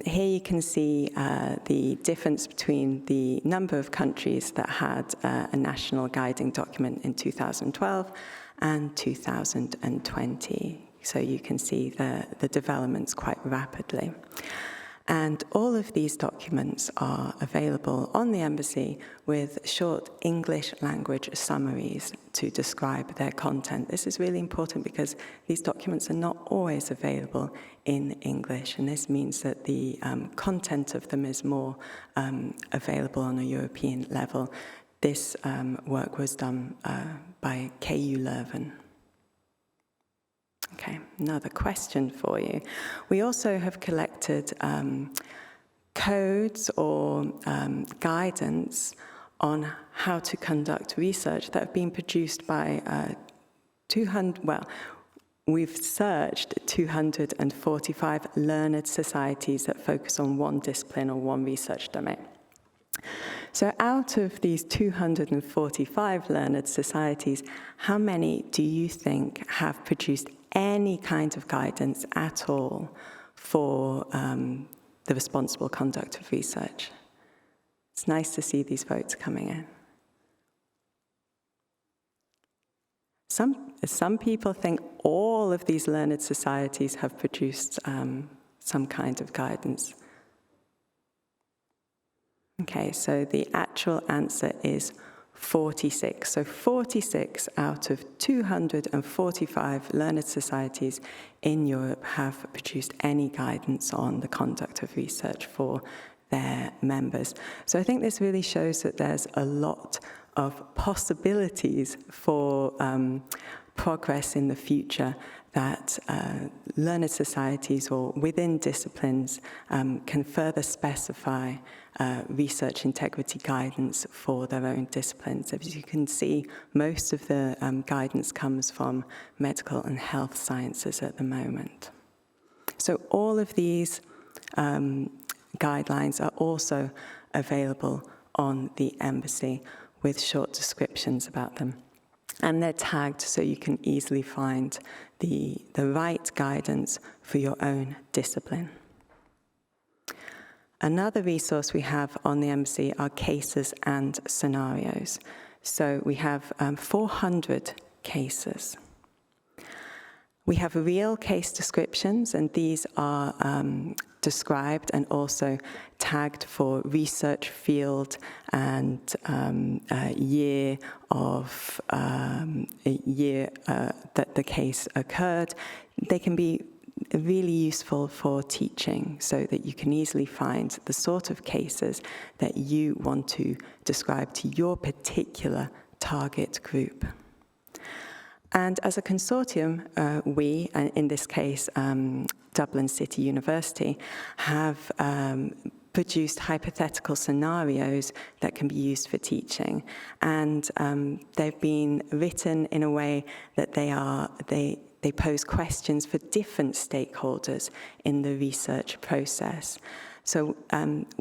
Here you can see the difference between the number of countries that had a national guiding document in 2012 and 2020. So you can see the developments quite rapidly. And all of these documents are available on the embassy with short English language summaries to describe their content. This is really important because these documents are not always available in English, and this means that the content of them is more available on a European level. This work was done by KU Leuven. Okay, another question for you. We also have collected codes or guidance on how to conduct research that have been produced by 200, well, we've searched 245 learned societies that focus on one discipline or one research domain. So out of these 245 learned societies, how many do you think have produced any kind of guidance at all for the responsible conduct of research? It's nice to see these votes coming in. Some people think all of these learned societies have produced some kind of guidance. Okay, so the actual answer is 46. So 46 out of 245 learned societies in Europe have produced any guidance on the conduct of research for their members. So I think this really shows that there's a lot of possibilities for progress in the future, that learned societies or within disciplines can further specify research integrity guidance for their own disciplines. As you can see, most of the guidance comes from medical and health sciences at the moment. So all of these guidelines are also available on the embassy with short descriptions about them. And they're tagged so you can easily find the right guidance for your own discipline. Another resource we have on the embassy are cases and scenarios. So we have 400 cases. We have real case descriptions, and these are described and also tagged for research field and year of that the case occurred. They can be really useful for teaching so that you can easily find the sort of cases that you want to describe to your particular target group. And as a consortium, we, in this case, Dublin City University, have produced hypothetical scenarios that can be used for teaching. And they've been written in a way that they pose questions for different stakeholders in the research process. So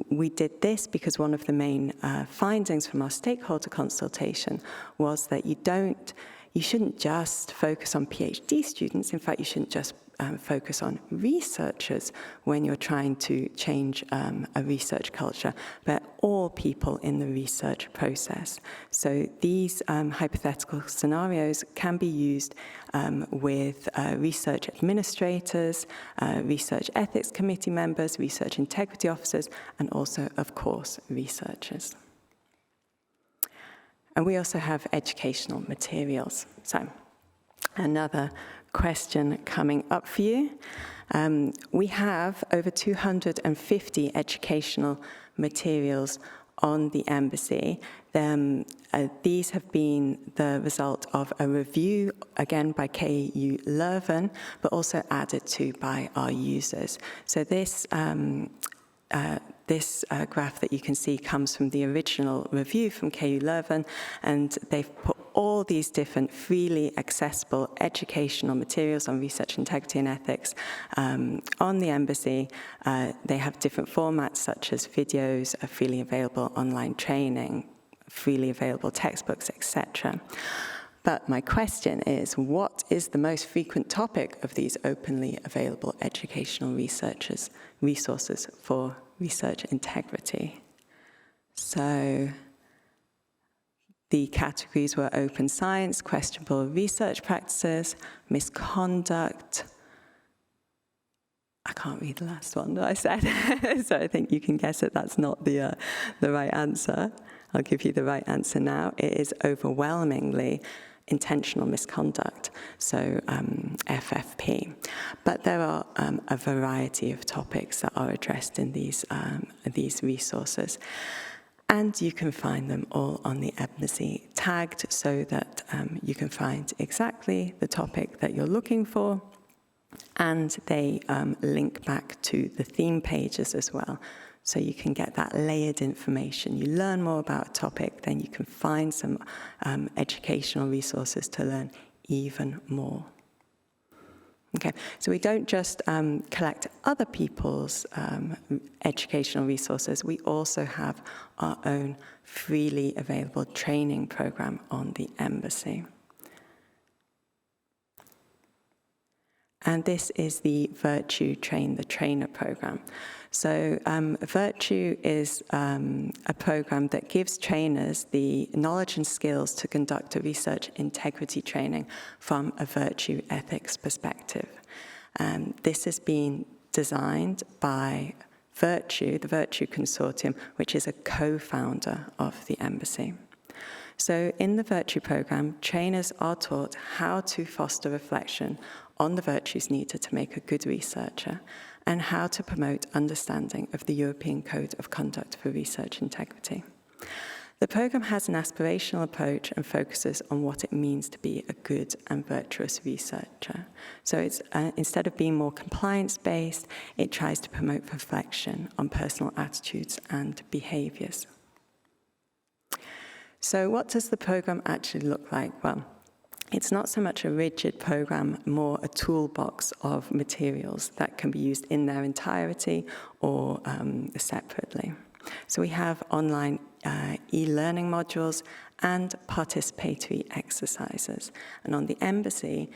we did this because one of the main findings from our stakeholder consultation was that you shouldn't just focus on PhD students. In fact, you shouldn't just focus on researchers when you're trying to change a research culture, but all people in the research process. So these hypothetical scenarios can be used with research administrators, research ethics committee members, research integrity officers, and also, of course, researchers. And we also have educational materials. So another question coming up for you. We have over 250 educational materials on the embassy. These have been the result of a review, again by KU Leuven, but also added to by our users. So this graph that you can see comes from the original review from KU Leuven, and they've put all these different freely accessible educational materials on research integrity and ethics on the embassy. They have different formats such as videos, freely available online training, freely available textbooks, etc. But my question is, what is the most frequent topic of these openly available educational resources for research integrity? So the categories were open science, questionable research practices, misconduct. I can't read the last one that I said, so I think you can guess that that's not the right answer. I'll give you the right answer now. It is overwhelmingly intentional misconduct, so FFP. But there are a variety of topics that are addressed in these resources. And you can find them all on the embassy, tagged so that you can find exactly the topic that you're looking for. And they link back to the theme pages as well. So you can get that layered information. You learn more about a topic, then you can find some educational resources to learn even more. Okay, so we don't just collect other people's educational resources, we also have our own freely available training program on the embassy. And this is the Virtue Train the Trainer program. So Virtue is a program that gives trainers the knowledge and skills to conduct a research integrity training from a virtue ethics perspective. This has been designed by Virtue, the Virtue Consortium, which is a co-founder of the embassy. So in the Virtue program, trainers are taught how to foster reflection on the virtues needed to make a good researcher and how to promote understanding of the European Code of Conduct for Research Integrity. The program has an aspirational approach and focuses on what it means to be a good and virtuous researcher. So it's instead of being more compliance-based, it tries to promote reflection on personal attitudes and behaviors. So what does the program actually look like? Well, it's not so much a rigid program, more a toolbox of materials that can be used in their entirety or separately. So we have online e-learning modules and participatory exercises. And on the embassy,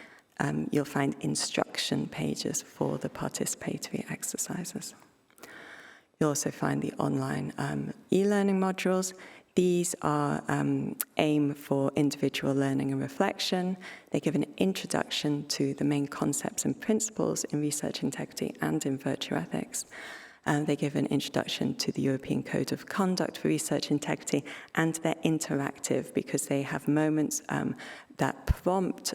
you'll find instruction pages for the participatory exercises. You'll also find the online e-learning modules. These are aim for individual learning and reflection. They give an introduction to the main concepts and principles in research integrity and in virtue ethics. They give an introduction to the European Code of Conduct for Research Integrity, and they're interactive because they have moments that prompt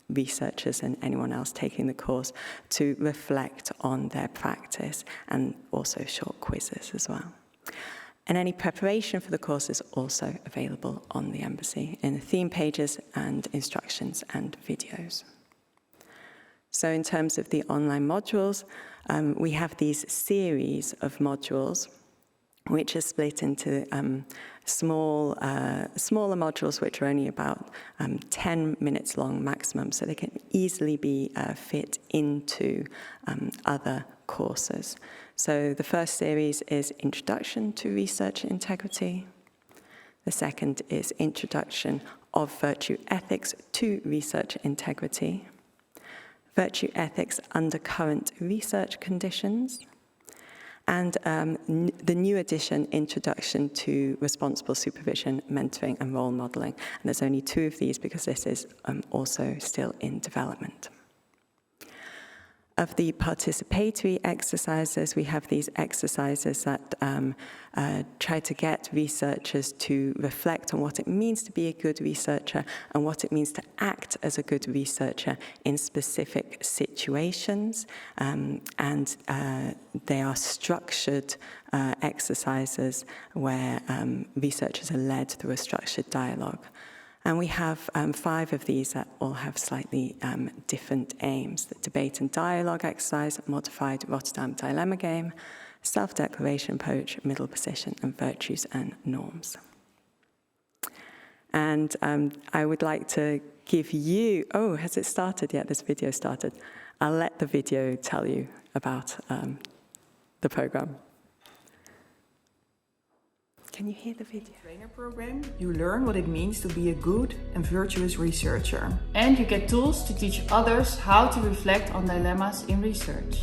researchers and anyone else taking the course to reflect on their practice, and also short quizzes as well. And any preparation for the course is also available on the embassy in the theme pages and instructions and videos. So in terms of the online modules, we have these series of modules which are split into smaller modules which are only about 10 minutes long maximum, so they can easily be fit into other courses. So the first series is Introduction to Research Integrity. The second is Introduction of Virtue Ethics to Research Integrity. Virtue Ethics under Current Research Conditions. And the new edition, Introduction to Responsible Supervision, Mentoring and Role Modeling. And there's only 2 of these because this is also still in development. Of the participatory exercises, we have these exercises that try to get researchers to reflect on what it means to be a good researcher and what it means to act as a good researcher in specific situations. And they are structured exercises where researchers are led through a structured dialogue. And we have 5 of these that all have slightly different aims: the debate and dialogue exercise, modified Rotterdam dilemma game, self-declaration approach, middle position, and virtues and norms. And I would like to give you, oh, has it started yet? This video started. I'll let the video tell you about the program. Can you hear the video? Trainer program, you learn what it means to be a good and virtuous researcher. And you get tools to teach others how to reflect on dilemmas in research.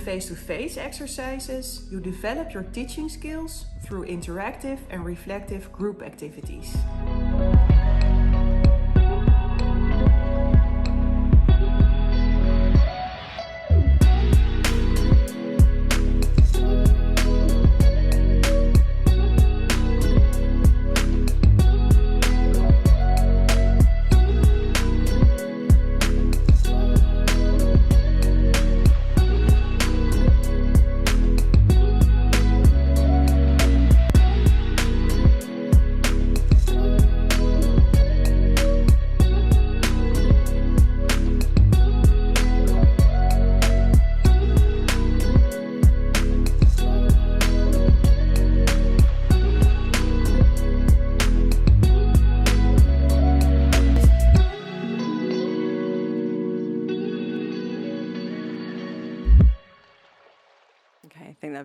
Face-to-face exercises, you develop your teaching skills through interactive and reflective group activities.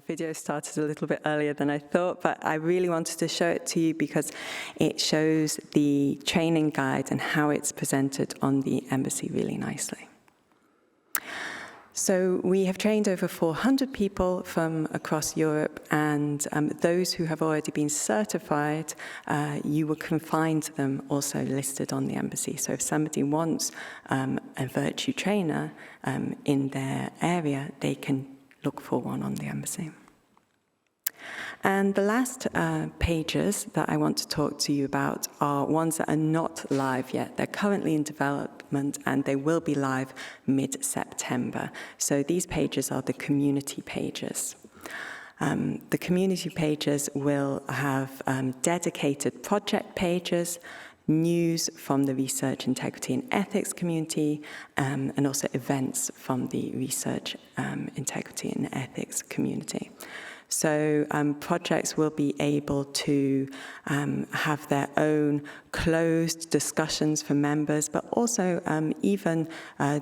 Video started a little bit earlier than I thought, but I really wanted to show it to you because it shows the training guide and how it's presented on the embassy really nicely. So we have trained over 400 people from across Europe, and those who have already been certified, you can find them also listed on the embassy. So if somebody wants a virtue trainer in their area, they can look for one on the embassy. And the last pages that I want to talk to you about are ones that are not live yet. They're currently in development and they will be live mid-September. So these pages are the community pages. The community pages will have dedicated project pages. news from the research integrity and ethics community, and also events from the research integrity and ethics community. So projects will be able to have their own closed discussions for members, but also even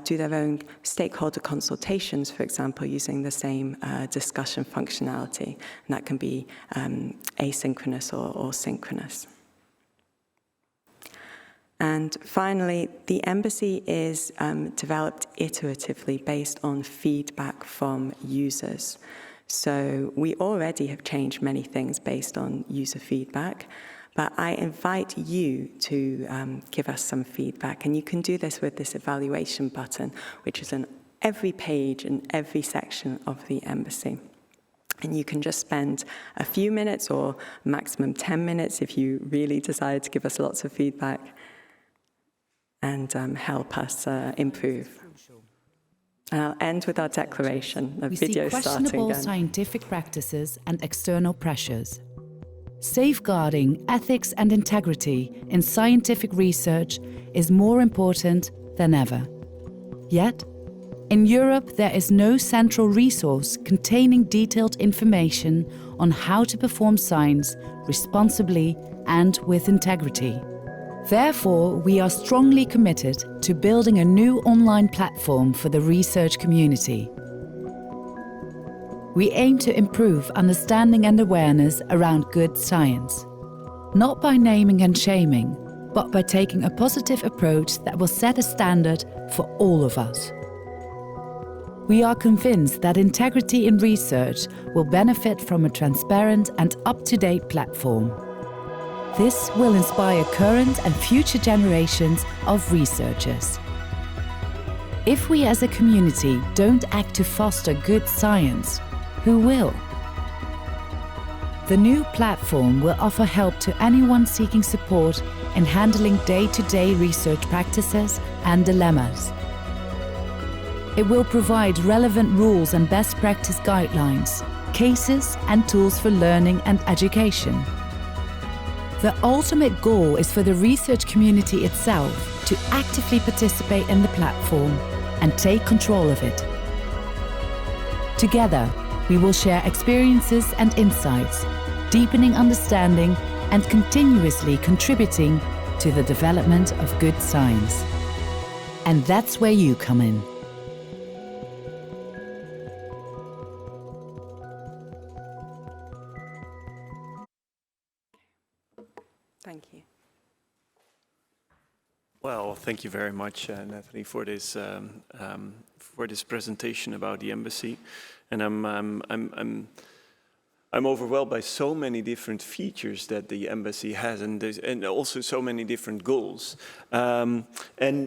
do their own stakeholder consultations, for example, using the same discussion functionality. And that can be asynchronous or synchronous. And finally, the embassy is developed iteratively based on feedback from users. So we already have changed many things based on user feedback, but I invite you to give us some feedback. And you can do this with this evaluation button, which is on every page and every section of the embassy. And you can just spend a few minutes or maximum 10 minutes if you really decide to give us lots of feedback and help us improve. And I'll end with our declaration. The video see starting questionable again. scientific practices and external pressures. Safeguarding ethics and integrity in scientific research is more important than ever. Yet, in Europe, there is no central resource containing detailed information on how to perform science responsibly and with integrity. Therefore, we are strongly committed to building a new online platform for the research community. We aim to improve understanding and awareness around good science, not by naming and shaming, but by taking a positive approach that will set a standard for all of us. We are convinced that integrity in research will benefit from a transparent and up-to-date platform. This will inspire current and future generations of researchers. If we as a community don't act to foster good science, who will? The new platform will offer help to anyone seeking support in handling day-to-day research practices and dilemmas. It will provide relevant rules and best practice guidelines, cases and tools for learning and education. The ultimate goal is for the research community itself to actively participate in the platform and take control of it. Together, we will share experiences and insights, deepening understanding and continuously contributing to the development of good science. And that's where you come in. Thank you. Well, thank you very much, Natalie, for this presentation about the embassy. And I'm overwhelmed by so many different features that the embassy has, and also so many different goals. And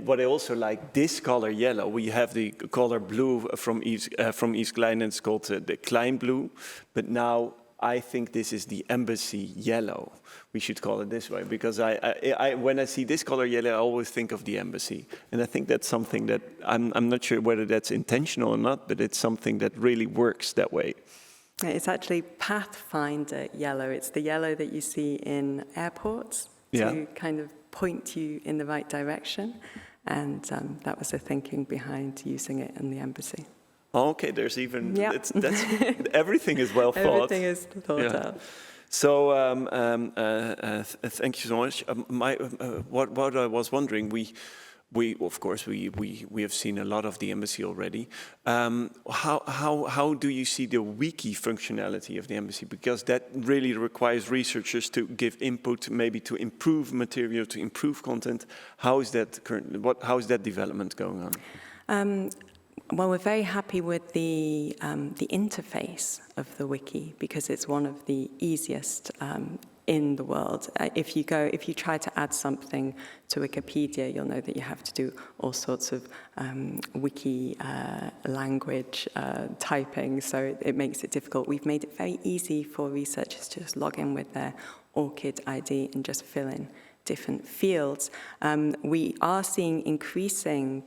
what I also like, this color yellow. We have the color blue from Yves Klein, and it's called the Klein blue. But now I think this is the embassy yellow. We should call it this way, because when I see this color yellow, I always think of the embassy. And I think that's something that, I'm not sure whether that's intentional or not, but it's something that really works that way. It's actually Pathfinder yellow. It's the yellow that you see in airports to kind of point you in the right direction. And that was the thinking behind using it in the embassy. Okay, there's even, that's everything is well thought. Everything is thought out. So thank you so much. What I was wondering, we of course we have seen a lot of the embassy already. How do you see the wiki functionality of the embassy? Because that really requires researchers to give input, maybe to improve material, to improve content. How is that how is that development going on? Well, we're very happy with the interface of the wiki, because it's one of the easiest in the world. If you try to add something to Wikipedia, you'll know that you have to do all sorts of wiki language typing, so it makes it difficult. We've made it very easy for researchers to just log in with their ORCID ID and just fill in different fields. We are seeing increasing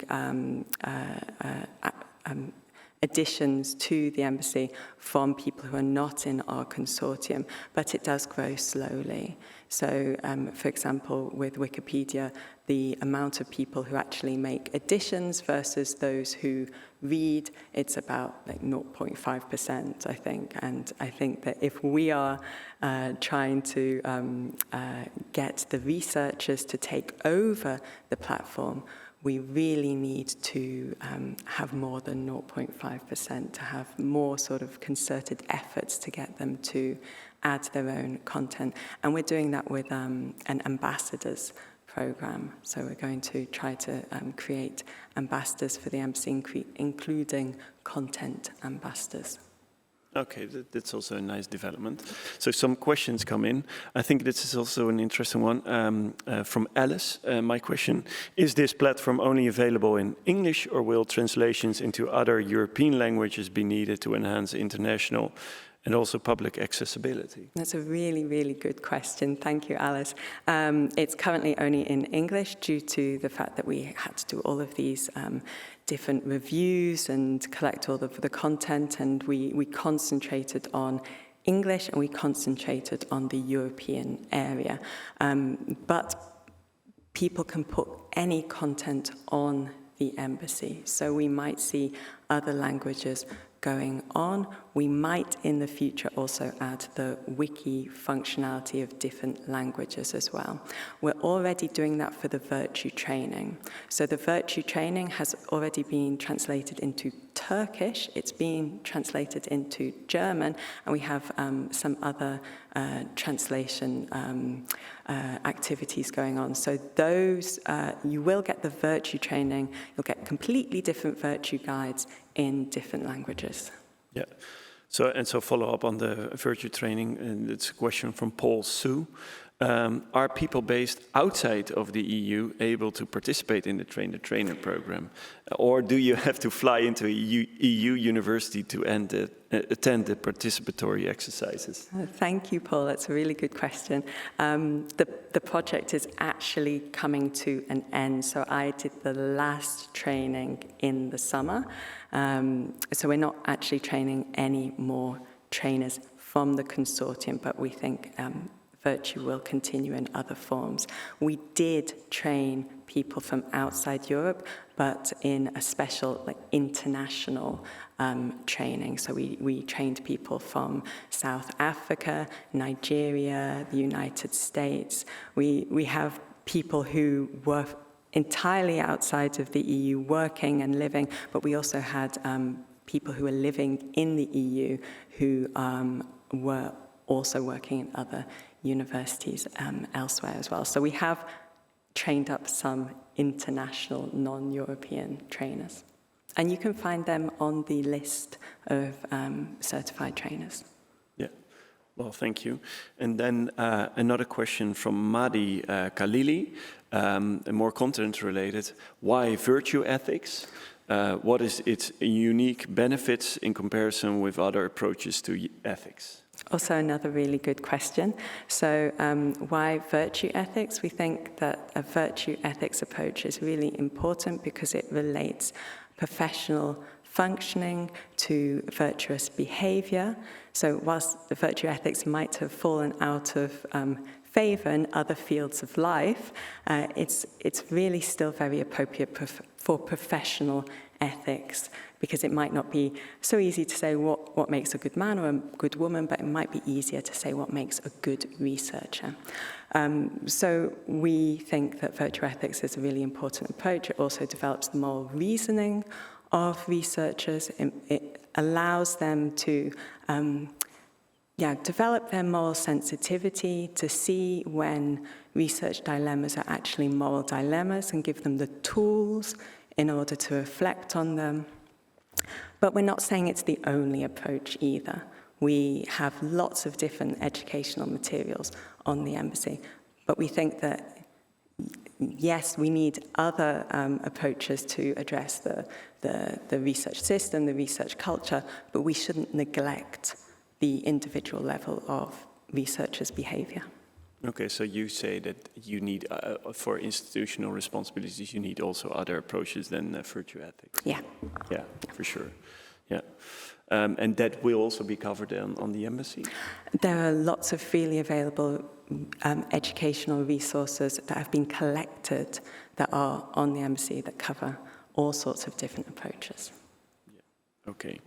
additions to the embassy from people who are not in our consortium, but it does grow slowly. So, for example, with Wikipedia, the amount of people who actually make additions versus those who read, it's about like 0.5%, I think. And I think that if we are trying to get the researchers to take over the platform, we really need to have more than 0.5%, to have more sort of concerted efforts to get them to add their own content. And we're doing that with an ambassadors program. So we're going to try to create ambassadors for the embassy, including content ambassadors. Okay, that's also a nice development. So some questions come in. I think this is also an interesting one from Alice. My question, is this platform only available in English, or will translations into other European languages be needed to enhance international and also public accessibility? That's a really, really good question. Thank you, Alice. It's currently only in English due to the fact that we had to do all of these different reviews and collect all of the content, and we concentrated on English and we concentrated on the European area. But people can put any content on the embassy, so we might see other languages going on. We might in the future also add the wiki functionality of different languages as well. We're already doing that for the virtue training. So the virtue training has already been translated into Turkish, it's being translated into German, and we have some other translation activities going on. So those, you will get the virtue training, you'll get completely different virtue guides in different languages. Yeah. So follow up on the virtue training, and it's a question from Paul Sue. Are people based outside of the EU able to participate in the train-the-trainer program? Or do you have to fly into a EU university to attend the participatory exercises? Thank you, Paul. That's a really good question. The project is actually coming to an end. So I did the last training in the summer. So we're not actually training any more trainers from the consortium, but we think virtue will continue in other forms. We did train people from outside Europe, but in a special international training. So we trained people from South Africa, Nigeria, the United States. We have people who were entirely outside of the EU working and living, but we also had people who were living in the EU who were also working in other universities elsewhere as well. So we have trained up some international non-European trainers. And you can find them on the list of certified trainers. Yeah, well, thank you. And then another question from Madi Khalili, more content-related. Why virtue ethics? What is its unique benefits in comparison with other approaches to ethics? Also another really good question. So why virtue ethics? We think that a virtue ethics approach is really important because it relates professional functioning to virtuous behavior. So whilst the virtue ethics might have fallen out of favor in other fields of life, it's really still very appropriate for professional ethics, because it might not be so easy to say what makes a good man or a good woman, but it might be easier to say what makes a good researcher. So we think that virtue ethics is a really important approach. It also develops the moral reasoning of researchers. It allows them to develop their moral sensitivity, to see when research dilemmas are actually moral dilemmas and give them the tools in order to reflect on them. But we're not saying it's the only approach either. We have lots of different educational materials on the embassy, but we think that, yes, we need other approaches to address the research system, the research culture, but we shouldn't neglect the individual level of researchers' behavior. Okay, so you say that you need, for institutional responsibilities, you need also other approaches than virtue ethics. Yeah. Yeah, for sure. Yeah. And that will also be covered on the embassy? There are lots of freely available educational resources that have been collected that are on the embassy that cover all sorts of different approaches. Yeah. Okay.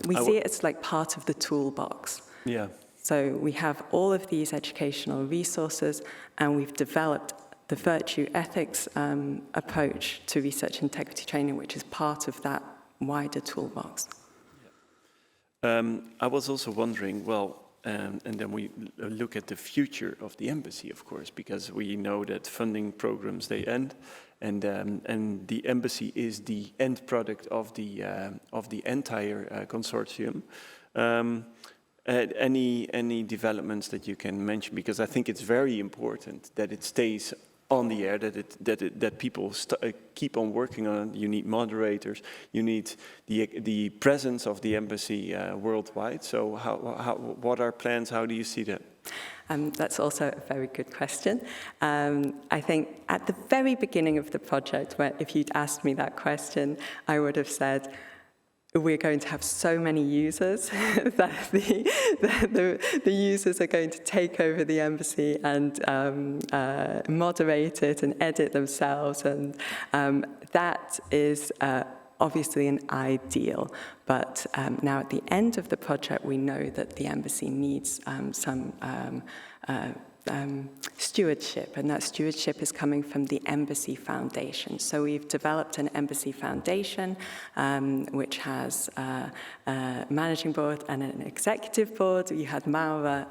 We see it as like part of the toolbox. Yeah. So we have all of these educational resources, and we've developed the virtue ethics approach to research integrity training, which is part of that wider toolbox. I was also wondering, well, and then we look at the future of the embassy, of course, because we know that funding programs, they end, and the embassy is the end product of the entire consortium. Any developments that you can mention? Because I think it's very important that it stays on the air, that people keep on working on it. You need moderators. You need the presence of the embassy worldwide. So what are plans? How do you see that? That's also a very good question. I think at the very beginning of the project, where if you'd asked me that question, I would have said, we're going to have so many users that the users are going to take over the embassy and moderate it and edit themselves. And that is obviously an ideal. But now at the end of the project, we know that the embassy needs some stewardship, and that stewardship is coming from the Embassy Foundation. So we've developed an Embassy Foundation, which has a managing board and an executive board. You had Maura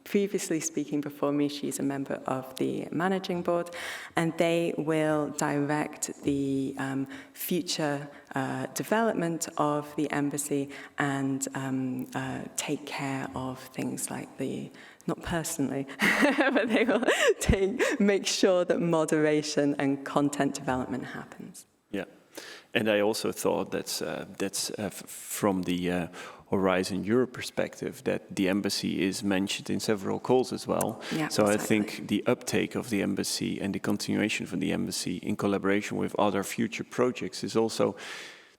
previously speaking before me. She's a member of the managing board, and they will direct the future development of the embassy and take care of things like not personally, but they will make sure that moderation and content development happens. Yeah, and I also thought that's from the Horizon Europe perspective, that the embassy is mentioned in several calls as well. Yeah, so exactly. I think the uptake of the embassy and the continuation of the embassy in collaboration with other future projects is also,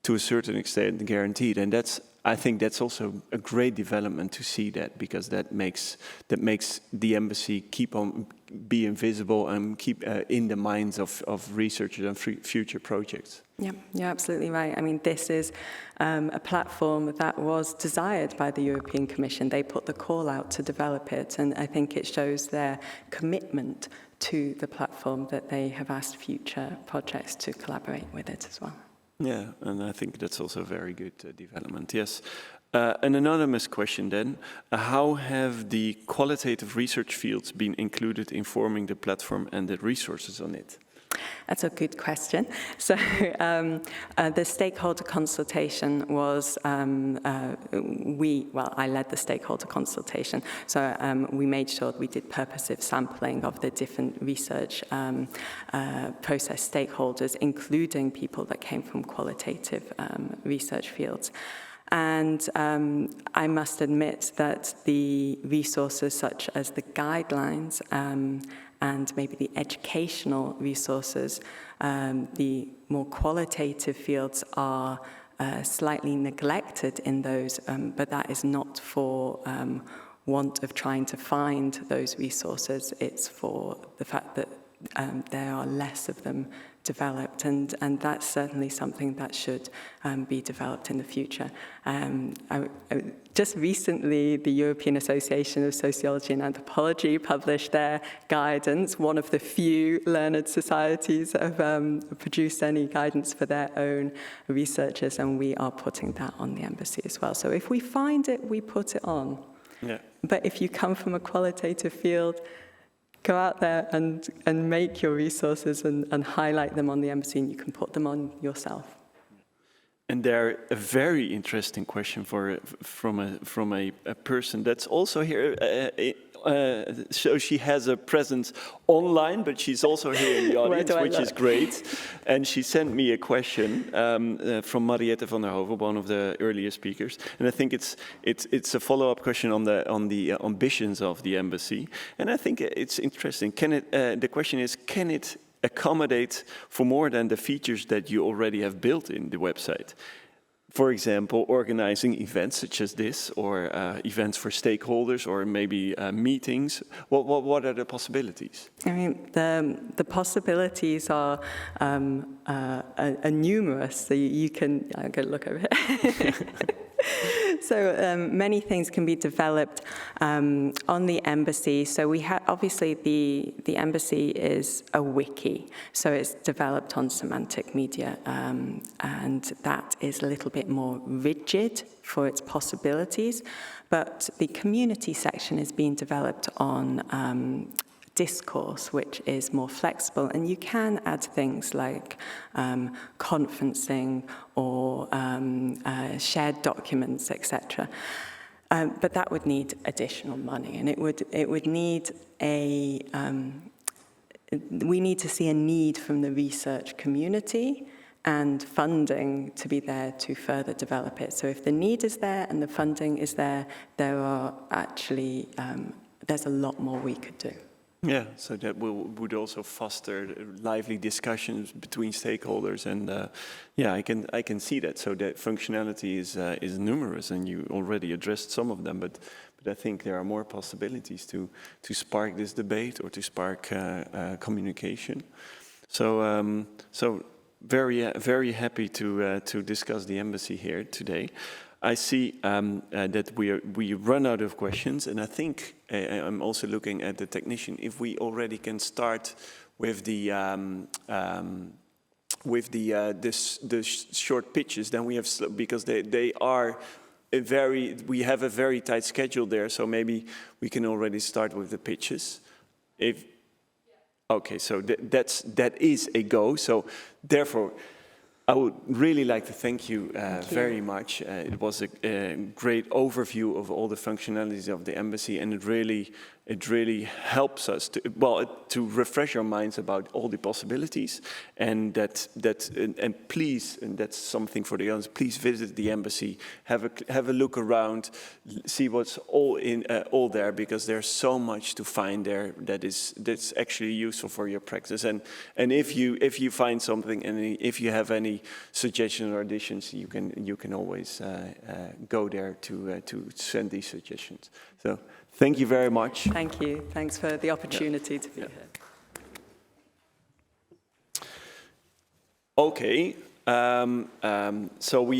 to a certain extent, guaranteed, and I think that's also a great development to see that, because that makes the embassy keep on being visible and keep in the minds of researchers and future projects. Yeah, you're absolutely right. I mean, this is a platform that was desired by the European Commission. They put the call out to develop it, and I think it shows their commitment to the platform that they have asked future projects to collaborate with it as well. Yeah, and I think that's also a very good development, yes. An anonymous question then. How have the qualitative research fields been included in forming the platform and the resources on it? That's a good question. So the stakeholder consultation was, I led the stakeholder consultation. So we made sure we did purposive sampling of the different research process stakeholders, including people that came from qualitative research fields. And I must admit that the resources such as the guidelines and maybe the educational resources, the more qualitative fields are slightly neglected in those, but that is not for want of trying to find those resources. It's for the fact that there are less of them developed, and that's certainly something that should be developed in the future. Just recently, the European Association of Sociology and Anthropology published their guidance. One of the few learned societies that have produced any guidance for their own researchers, and we are putting that on the embassy as well. So if we find it, we put it on. Yeah. But if you come from a qualitative field, go out there and make your resources and highlight them on the embassy, and you can put them on yourself. And there, a very interesting question from a person that's also here. So she has a presence online, but she's also here in the audience, which is great. And she sent me a question from Mariette van der Hoven, one of the earlier speakers. And I think it's a follow-up question on the ambitions of the embassy. And I think it's interesting. The question is, can it accommodate for more than the features that you already have built in the website? for example, organizing events such as this, or events for stakeholders, or maybe meetings? What are the possibilities? I mean, the possibilities are numerous. So you can, I'm going to look over here. So many things can be developed on the embassy. So we have, obviously, the embassy is a wiki. So it's developed on semantic media, and that is a little bit more rigid for its possibilities. But the community section is being developed on discourse, which is more flexible, and you can add things like conferencing or shared documents, etc. But that would need additional money, and it would need a we need to see a need from the research community and funding to be there to further develop it. So if the need is there and the funding is there, there are actually there's a lot more we could do. Yeah, so that would also foster lively discussions between stakeholders, and yeah, I can see that. So that functionality is numerous, and you already addressed some of them, but I think there are more possibilities to spark this debate or to spark communication. So very happy to discuss the embassy here today. I see that we run out of questions, and I think I'm also looking at the technician. If we already can start with the short pitches, then we have, because they are we have a very tight schedule there. So maybe we can already start with the pitches. Okay, so that is a go. So therefore, I would really like to thank you very much. It was a great overview of all the functionalities of the embassy, and it really helps us to refresh our minds about all the possibilities. And please, and that's something for the others, please visit the embassy, have a look around, see what's all there, because there's so much to find there that's actually useful for your practice. And if you find something, and if you have any suggestions or additions, you can always go there to send these suggestions. So thank you very much. Thank you. Thanks for the opportunity to be here. Okay. So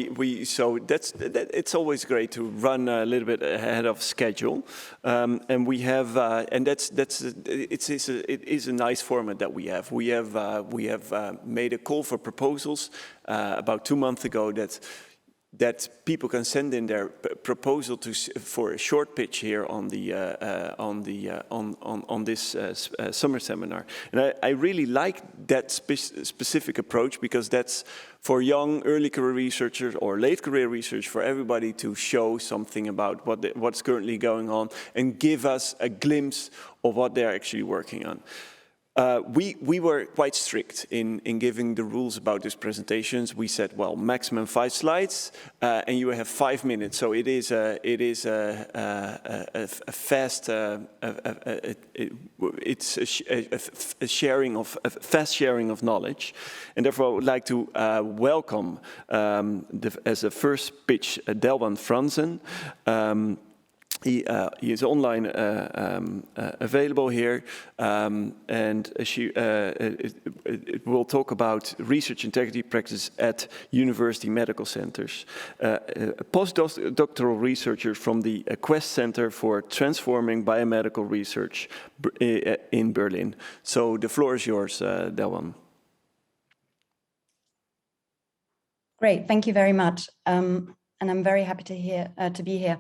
it's always great to run a little bit ahead of schedule, and we have and it is a nice format that we have. We have made a call for proposals about 2 months ago that people can send in their proposal for a short pitch here on this summer seminar, and I really like that specific approach, because that's for young early career researchers or late career research, for everybody to show something about what's currently going on and give us a glimpse of what they're actually working on. We were quite strict in giving the rules about these presentations. We said, well, maximum 5 slides, and you have 5 minutes. So it is a fast fast sharing of knowledge, and therefore I would like to welcome as a first pitch Delwan Franzen. He is online available here, and she will talk about research integrity practice at university medical centers. A postdoctoral researcher from the Quest Center for Transforming Biomedical Research in Berlin. So the floor is yours, Delwan. Great, thank you very much, and I'm very happy to be here.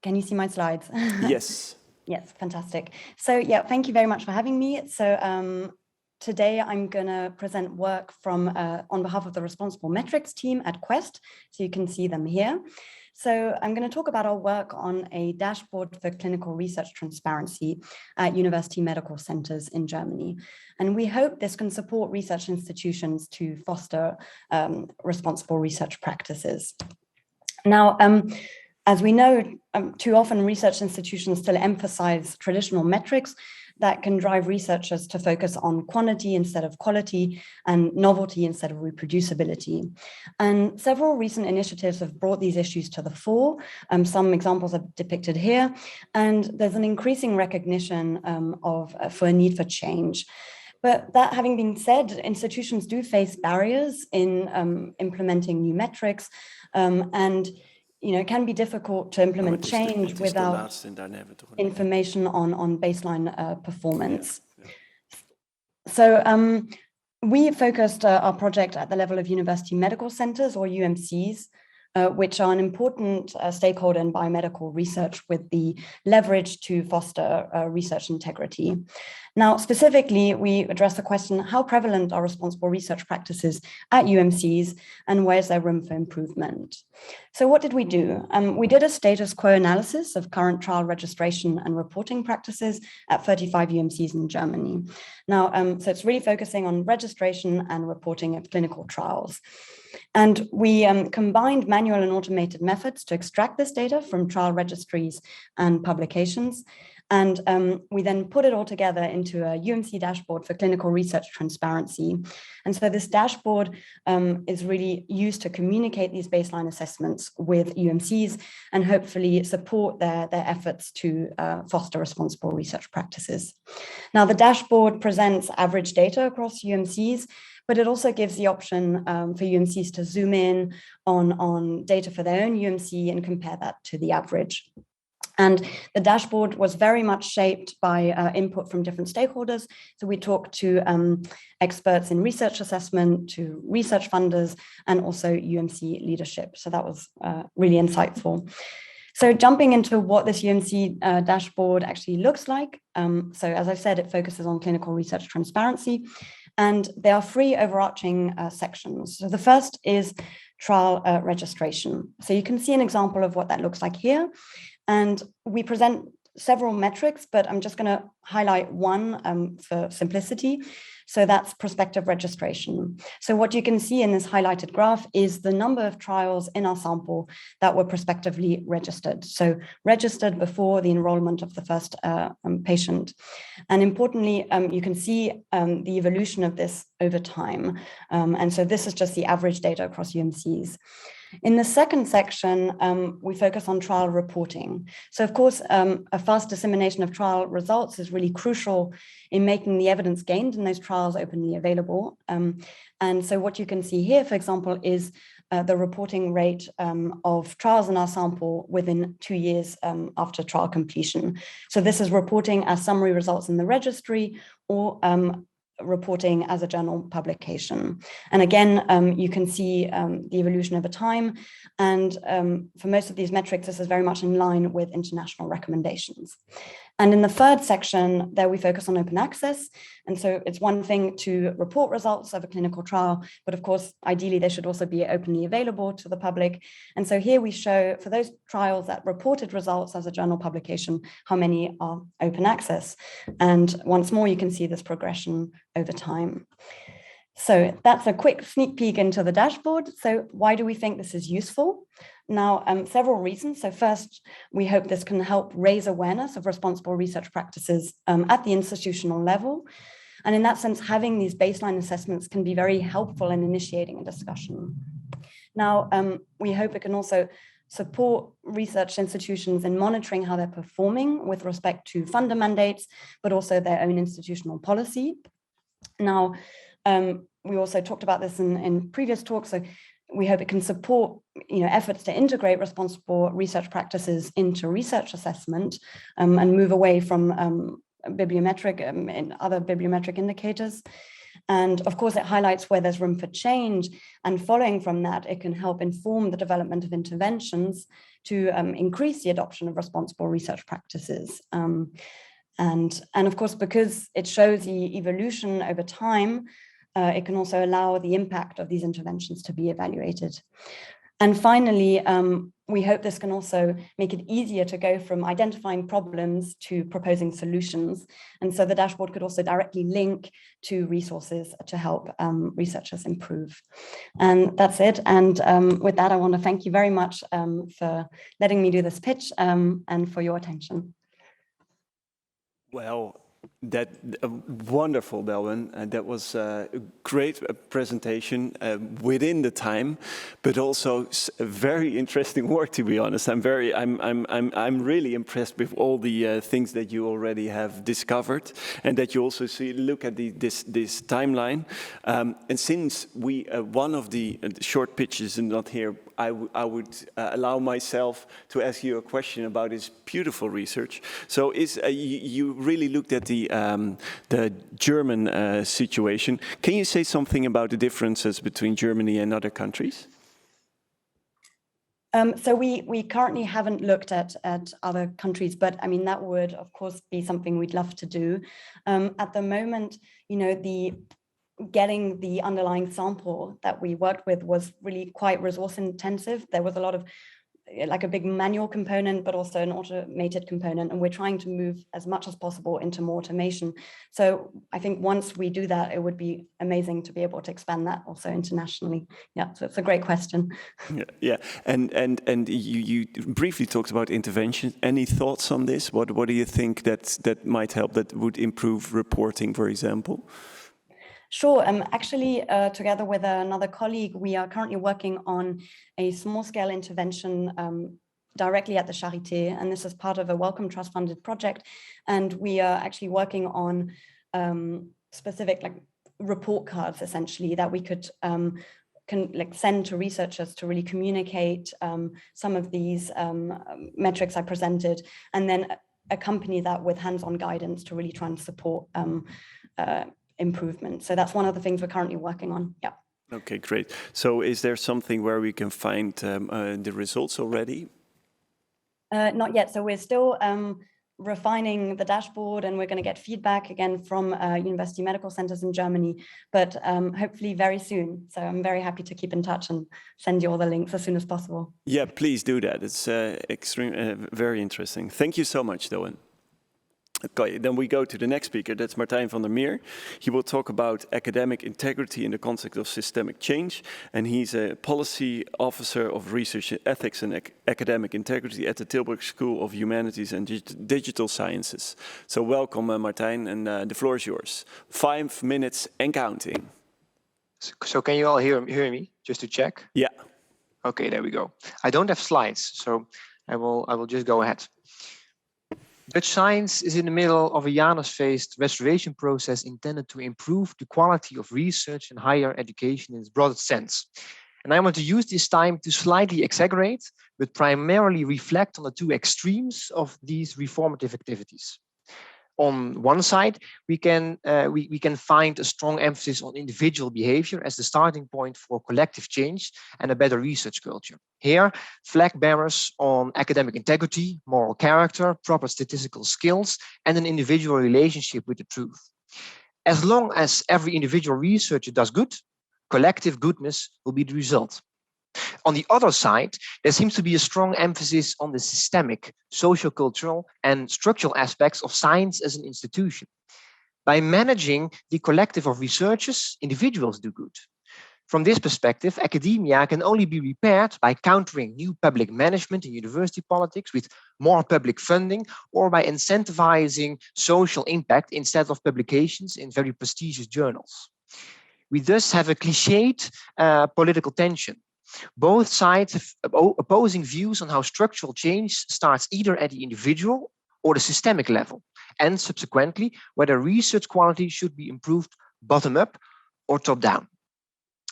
Can you see my slides? Yes. Yes, fantastic. So yeah, thank you very much for having me. So today I'm going to present work from on behalf of the Responsible Metrics team at Quest. So you can see them here. So I'm going to talk about our work on a dashboard for clinical research transparency at university medical centers in Germany. And we hope this can support research institutions to foster responsible research practices. Now, as we know, too often research institutions still emphasize traditional metrics that can drive researchers to focus on quantity instead of quality and novelty instead of reproducibility. And several recent initiatives have brought these issues to the fore. Some examples are depicted here, and there's an increasing recognition for a need for change. But that having been said, institutions do face barriers in implementing new metrics, and it can be difficult to implement change without information on baseline performance. So we focused our project at the level of university medical centers, or UMCs, which are an important stakeholder in biomedical research with the leverage to foster research integrity. Now, specifically, we address the question, how prevalent are responsible research practices at UMCs, and where's there room for improvement? So what did we do? We did a status quo analysis of current trial registration and reporting practices at 35 UMCs in Germany. Now, so it's really focusing on registration and reporting of clinical trials. And we combined manual and automated methods to extract this data from trial registries and publications. And we then put it all together into a UMC dashboard for clinical research transparency. And so this dashboard is really used to communicate these baseline assessments with UMCs and hopefully support their efforts to foster responsible research practices. Now, the dashboard presents average data across UMCs, but it also gives the option for UMCs to zoom in on data for their own UMC and compare that to the average. And the dashboard was very much shaped by input from different stakeholders. So we talked to experts in research assessment, to research funders, and also UMC leadership. So that was really insightful. So jumping into what this UMC dashboard actually looks like. So as I said, it focuses on clinical research transparency. And there are three overarching sections. So the first is trial registration. So you can see an example of what that looks like here. And we present several metrics, but I'm just going to highlight one for simplicity. So that's prospective registration. So what you can see in this highlighted graph is the number of trials in our sample that were prospectively registered. So registered before the enrollment of the first patient. And importantly, you can see the evolution of this over time. And so this is just the average data across UMCs. In the second section, we focus on trial reporting. So of course, a fast dissemination of trial results is really crucial in making the evidence gained in those trials openly available. And so what you can see here, for example, is the reporting rate of trials in our sample within 2 years after trial completion. So this is reporting as summary results in the registry or reporting as a journal publication. And again, you can see the evolution over time. And for most of these metrics, this is very much in line with international recommendations. And in the third section, there we focus on open access. And so it's one thing to report results of a clinical trial, but of course, ideally, they should also be openly available to the public. And so here we show for those trials that reported results as a journal publication, how many are open access. And once more, you can see this progression over time. So that's a quick sneak peek into the dashboard. So why do we think this is useful? Now, several reasons. So first, we hope this can help raise awareness of responsible research practices at the institutional level. And in that sense, having these baseline assessments can be very helpful in initiating a discussion. Now, we hope it can also support research institutions in monitoring how they're performing with respect to funder mandates, but also their own institutional policy. Now, we also talked about this in previous talks. So we hope it can support efforts to integrate responsible research practices into research assessment and move away from bibliometric and other bibliometric indicators. And of course, it highlights where there's room for change. And following from that, it can help inform the development of interventions to increase the adoption of responsible research practices. And of course, because it shows the evolution over time, it can also allow the impact of these interventions to be evaluated. And finally, we hope this can also make it easier to go from identifying problems to proposing solutions. And so the dashboard could also directly link to resources to help researchers improve. And that's it. And with that, I want to thank you very much for letting me do this pitch and for your attention. Well, That wonderful, Delwyn. That was a great presentation within the time, but also very interesting work. To be honest, I'm really impressed with all the things that you already have discovered, and that you also look at this timeline. And since one of the short pitches is not here, I would allow myself to ask you a question about this beautiful research. So, you really looked at the German situation. Can you say something about the differences between Germany and other countries? So we currently haven't looked at other countries, but I mean, that would, of course, be something we'd love to do. At the moment, you know, getting the underlying sample that we worked with was really quite resource intensive. There was a lot of like a big manual component, but also an automated component. And we're trying to move as much as possible into more automation. So I think once we do that, it would be amazing to be able to expand that also internationally. Yeah, so it's a great question. Yeah. And you briefly talked about intervention. Any thoughts on this? What do you think that might help, that would improve reporting, for example? Sure. Actually, together with another colleague, we are currently working on a small-scale intervention directly at the Charité, and this is part of a Wellcome Trust-funded project. And we are actually working on specific report cards, essentially, that we could send to researchers to really communicate some of these metrics I presented, and then accompany that with hands-on guidance to really try and support improvement. So that's one of the things we're currently working on. Yeah. Okay, great. So is there something where we can find the results already? Not yet. So we're still refining the dashboard, and we're going to get feedback again from university medical centers in Germany, but hopefully very soon. So I'm very happy to keep in touch and send you all the links as soon as possible. Yeah, please do that. It's very interesting. Thank you so much, Doan. Okay, then we go to the next speaker. That's Martijn van der Meer. He will talk about academic integrity in the context of systemic change. And he's a policy officer of research ethics and academic integrity at the Tilburg School of Humanities and Digital Sciences. So welcome, Martijn, and the floor is yours. 5 minutes and counting. So can you all hear me? Just to check? Yeah. Okay, there we go. I don't have slides, so I will just go ahead. Dutch science is in the middle of a Janus-phased restoration process intended to improve the quality of research and higher education in its broadest sense. And I want to use this time to slightly exaggerate, but primarily reflect on the two extremes of these reformative activities. On one side, we can find a strong emphasis on individual behavior as the starting point for collective change and a better research culture. Here, flag bearers on academic integrity, moral character, proper statistical skills, and an individual relationship with the truth. As long as every individual researcher does good, collective goodness will be the result. On the other side, there seems to be a strong emphasis on the systemic, socio-cultural, and structural aspects of science as an institution. By managing the collective of researchers, individuals do good. From this perspective, academia can only be repaired by countering new public management in university politics with more public funding, or by incentivizing social impact instead of publications in very prestigious journals. We thus have a cliched political tension. Both sides have opposing views on how structural change starts either at the individual or the systemic level, and subsequently whether research quality should be improved bottom up or top down.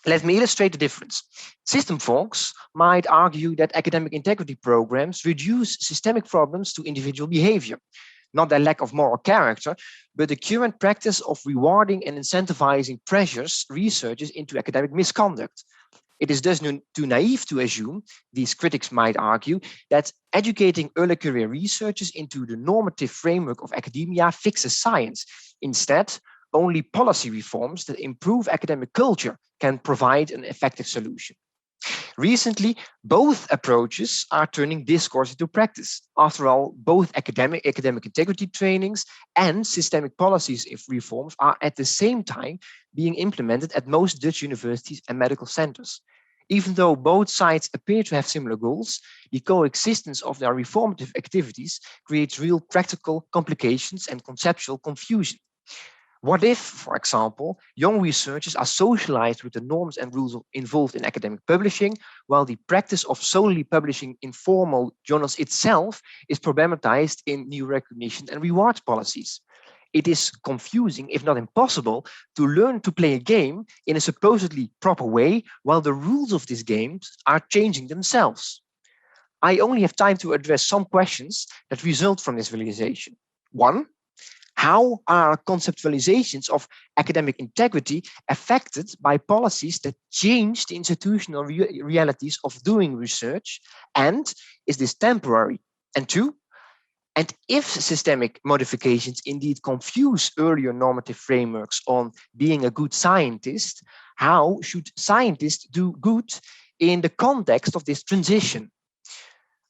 Let me illustrate the difference. System folks might argue that academic integrity programs reduce systemic problems to individual behavior, not their lack of moral character, but the current practice of rewarding and incentivizing pressures researchers into academic misconduct. It is thus too naive to assume, these critics might argue, that educating early career researchers into the normative framework of academia fixes science. Instead, only policy reforms that improve academic culture can provide an effective solution. Recently, both approaches are turning discourse into practice. After all, both academic integrity trainings and systemic policies reforms are at the same time being implemented at most Dutch universities and medical centers. Even though both sides appear to have similar goals, the coexistence of their reformative activities creates real practical complications and conceptual confusion. What if, for example, young researchers are socialized with the norms and rules involved in academic publishing, while the practice of solely publishing in formal journals itself is problematized in new recognition and rewards policies? It is confusing, if not impossible, to learn to play a game in a supposedly proper way, while the rules of these games are changing themselves. I only have time to address some questions that result from this realization. One, how are conceptualizations of academic integrity affected by policies that change the institutional realities of doing research? And is this temporary? And two, and if systemic modifications indeed confuse earlier normative frameworks on being a good scientist, how should scientists do good in the context of this transition?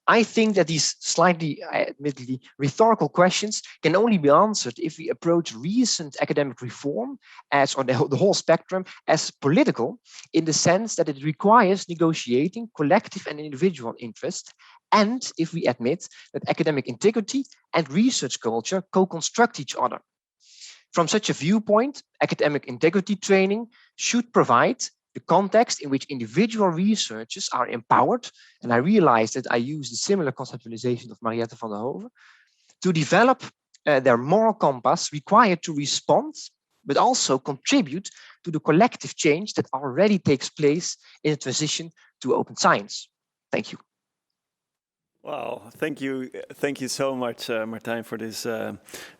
I think that these slightly, admittedly, rhetorical questions can only be answered if we approach recent academic reform or the whole spectrum as political, in the sense that it requires negotiating collective and individual interest, and if we admit that academic integrity and research culture co-construct each other. From such a viewpoint, academic integrity training should provide the context in which individual researchers are empowered, and I realized that I used a similar conceptualization of Mariette van der Hoven, to develop their moral compass required to respond, but also contribute to the collective change that already takes place in the transition to open science. Thank you. Wow, thank you so much, Martijn, for this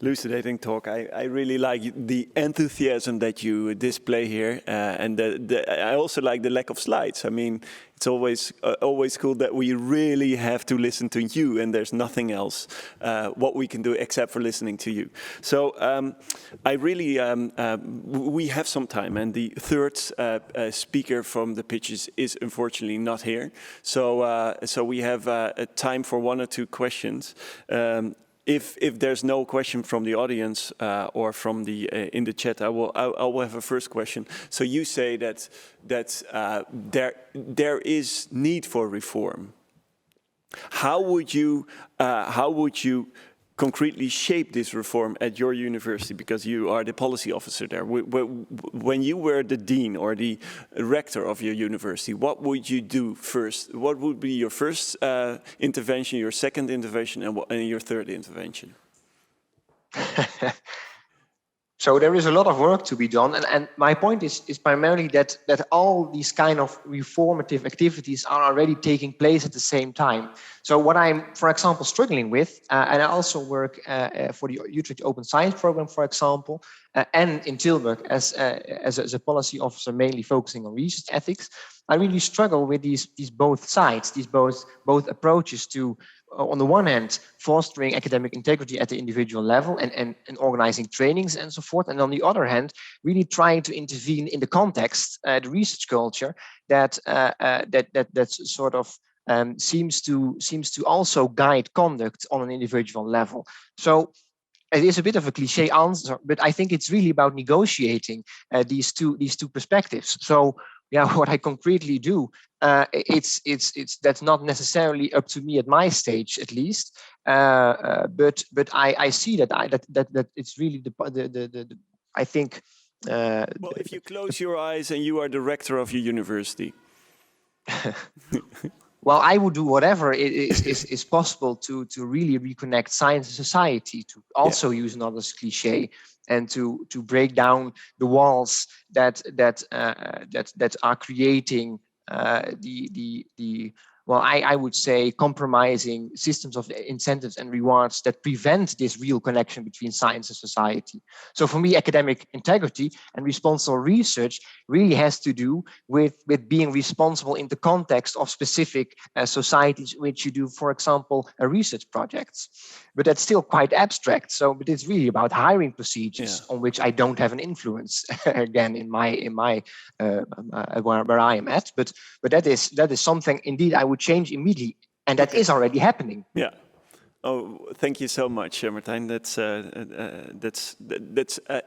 elucidating talk. I really like the enthusiasm that you display here, and I also like the lack of slides. I mean, it's always cool that we really have to listen to you, and there's nothing else what we can do except for listening to you. So I really we have some time, and the third speaker from the pitches is unfortunately not here. So we have time for one or two questions. If there's no question from the audience or from the in the chat, I will have a first question. So you say that there is need for reform. How would you concretely shape this reform at your university, because you are the policy officer there? When you were the dean or the rector of your university, what would you do first? What would be your first intervention, your second intervention, and your third intervention? So there is a lot of work to be done, and my point is primarily that all these kind of reformative activities are already taking place at the same time. So what I'm, for example, struggling with, and I also work for the Utrecht Open Science Program, for example, and in Tilburg as a policy officer, mainly focusing on research ethics. I really struggle with these both sides, these both approaches to, on the one hand, fostering academic integrity at the individual level and organizing trainings and so forth, and on the other hand, really trying to intervene in the context, the research culture that sort of seems to also guide conduct on an individual level. So it is a bit of a cliche answer, but I think it's really about negotiating these two perspectives. So yeah, what I concretely do, that's not necessarily up to me at my stage, at least. But I see that it's really the I think. Well, if you close your eyes and you are the rector of your university. Well, I would do whatever is possible to really reconnect science and society, to also use another cliche, and to break down the walls that are creating I would say compromising systems of incentives and rewards that prevent this real connection between science and society. So for me, academic integrity and responsible research really has to do with being responsible in the context of specific societies in which you do, for example, research projects. But that's still quite abstract. So, but it's really about hiring procedures on which I don't have an influence again in my where I am at. But that is something indeed I would change immediately, and that is already happening. Yeah. Oh, thank you so much, Martijn.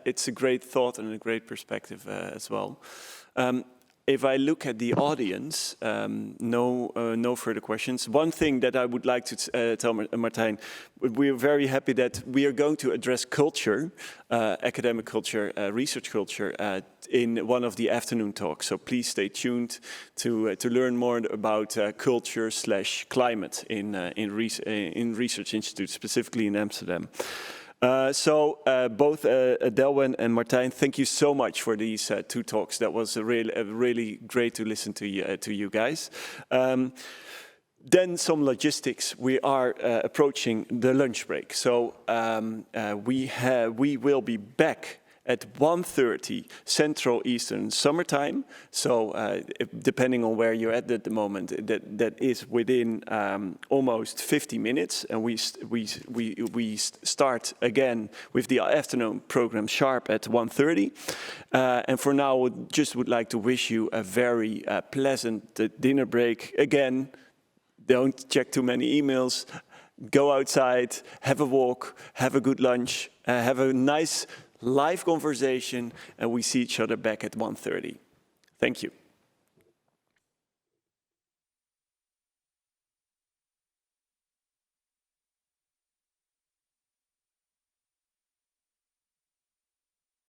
It's a great thought and a great perspective as well. if I look at the audience, no further questions. One thing that I would like to tell Martijn, we're very happy that we are going to address culture, academic culture, research culture, in one of the afternoon talks. So please stay tuned to learn more about culture/climate in research institutes, specifically in Amsterdam. Both Delwyn and Martijn, thank you so much for these 2 talks. That was really great to listen to you guys. Then some logistics. We are approaching the lunch break, so we will be back at 1:30 Central Eastern Summertime. So depending on where you're at the moment, that is within almost 50 minutes. And we start again with the afternoon program sharp at 1:30. And for now, just would like to wish you a very pleasant dinner break. Again, don't check too many emails. Go outside, have a walk, have a good lunch, have a nice live conversation, and we see each other back at 1:30. Thank you.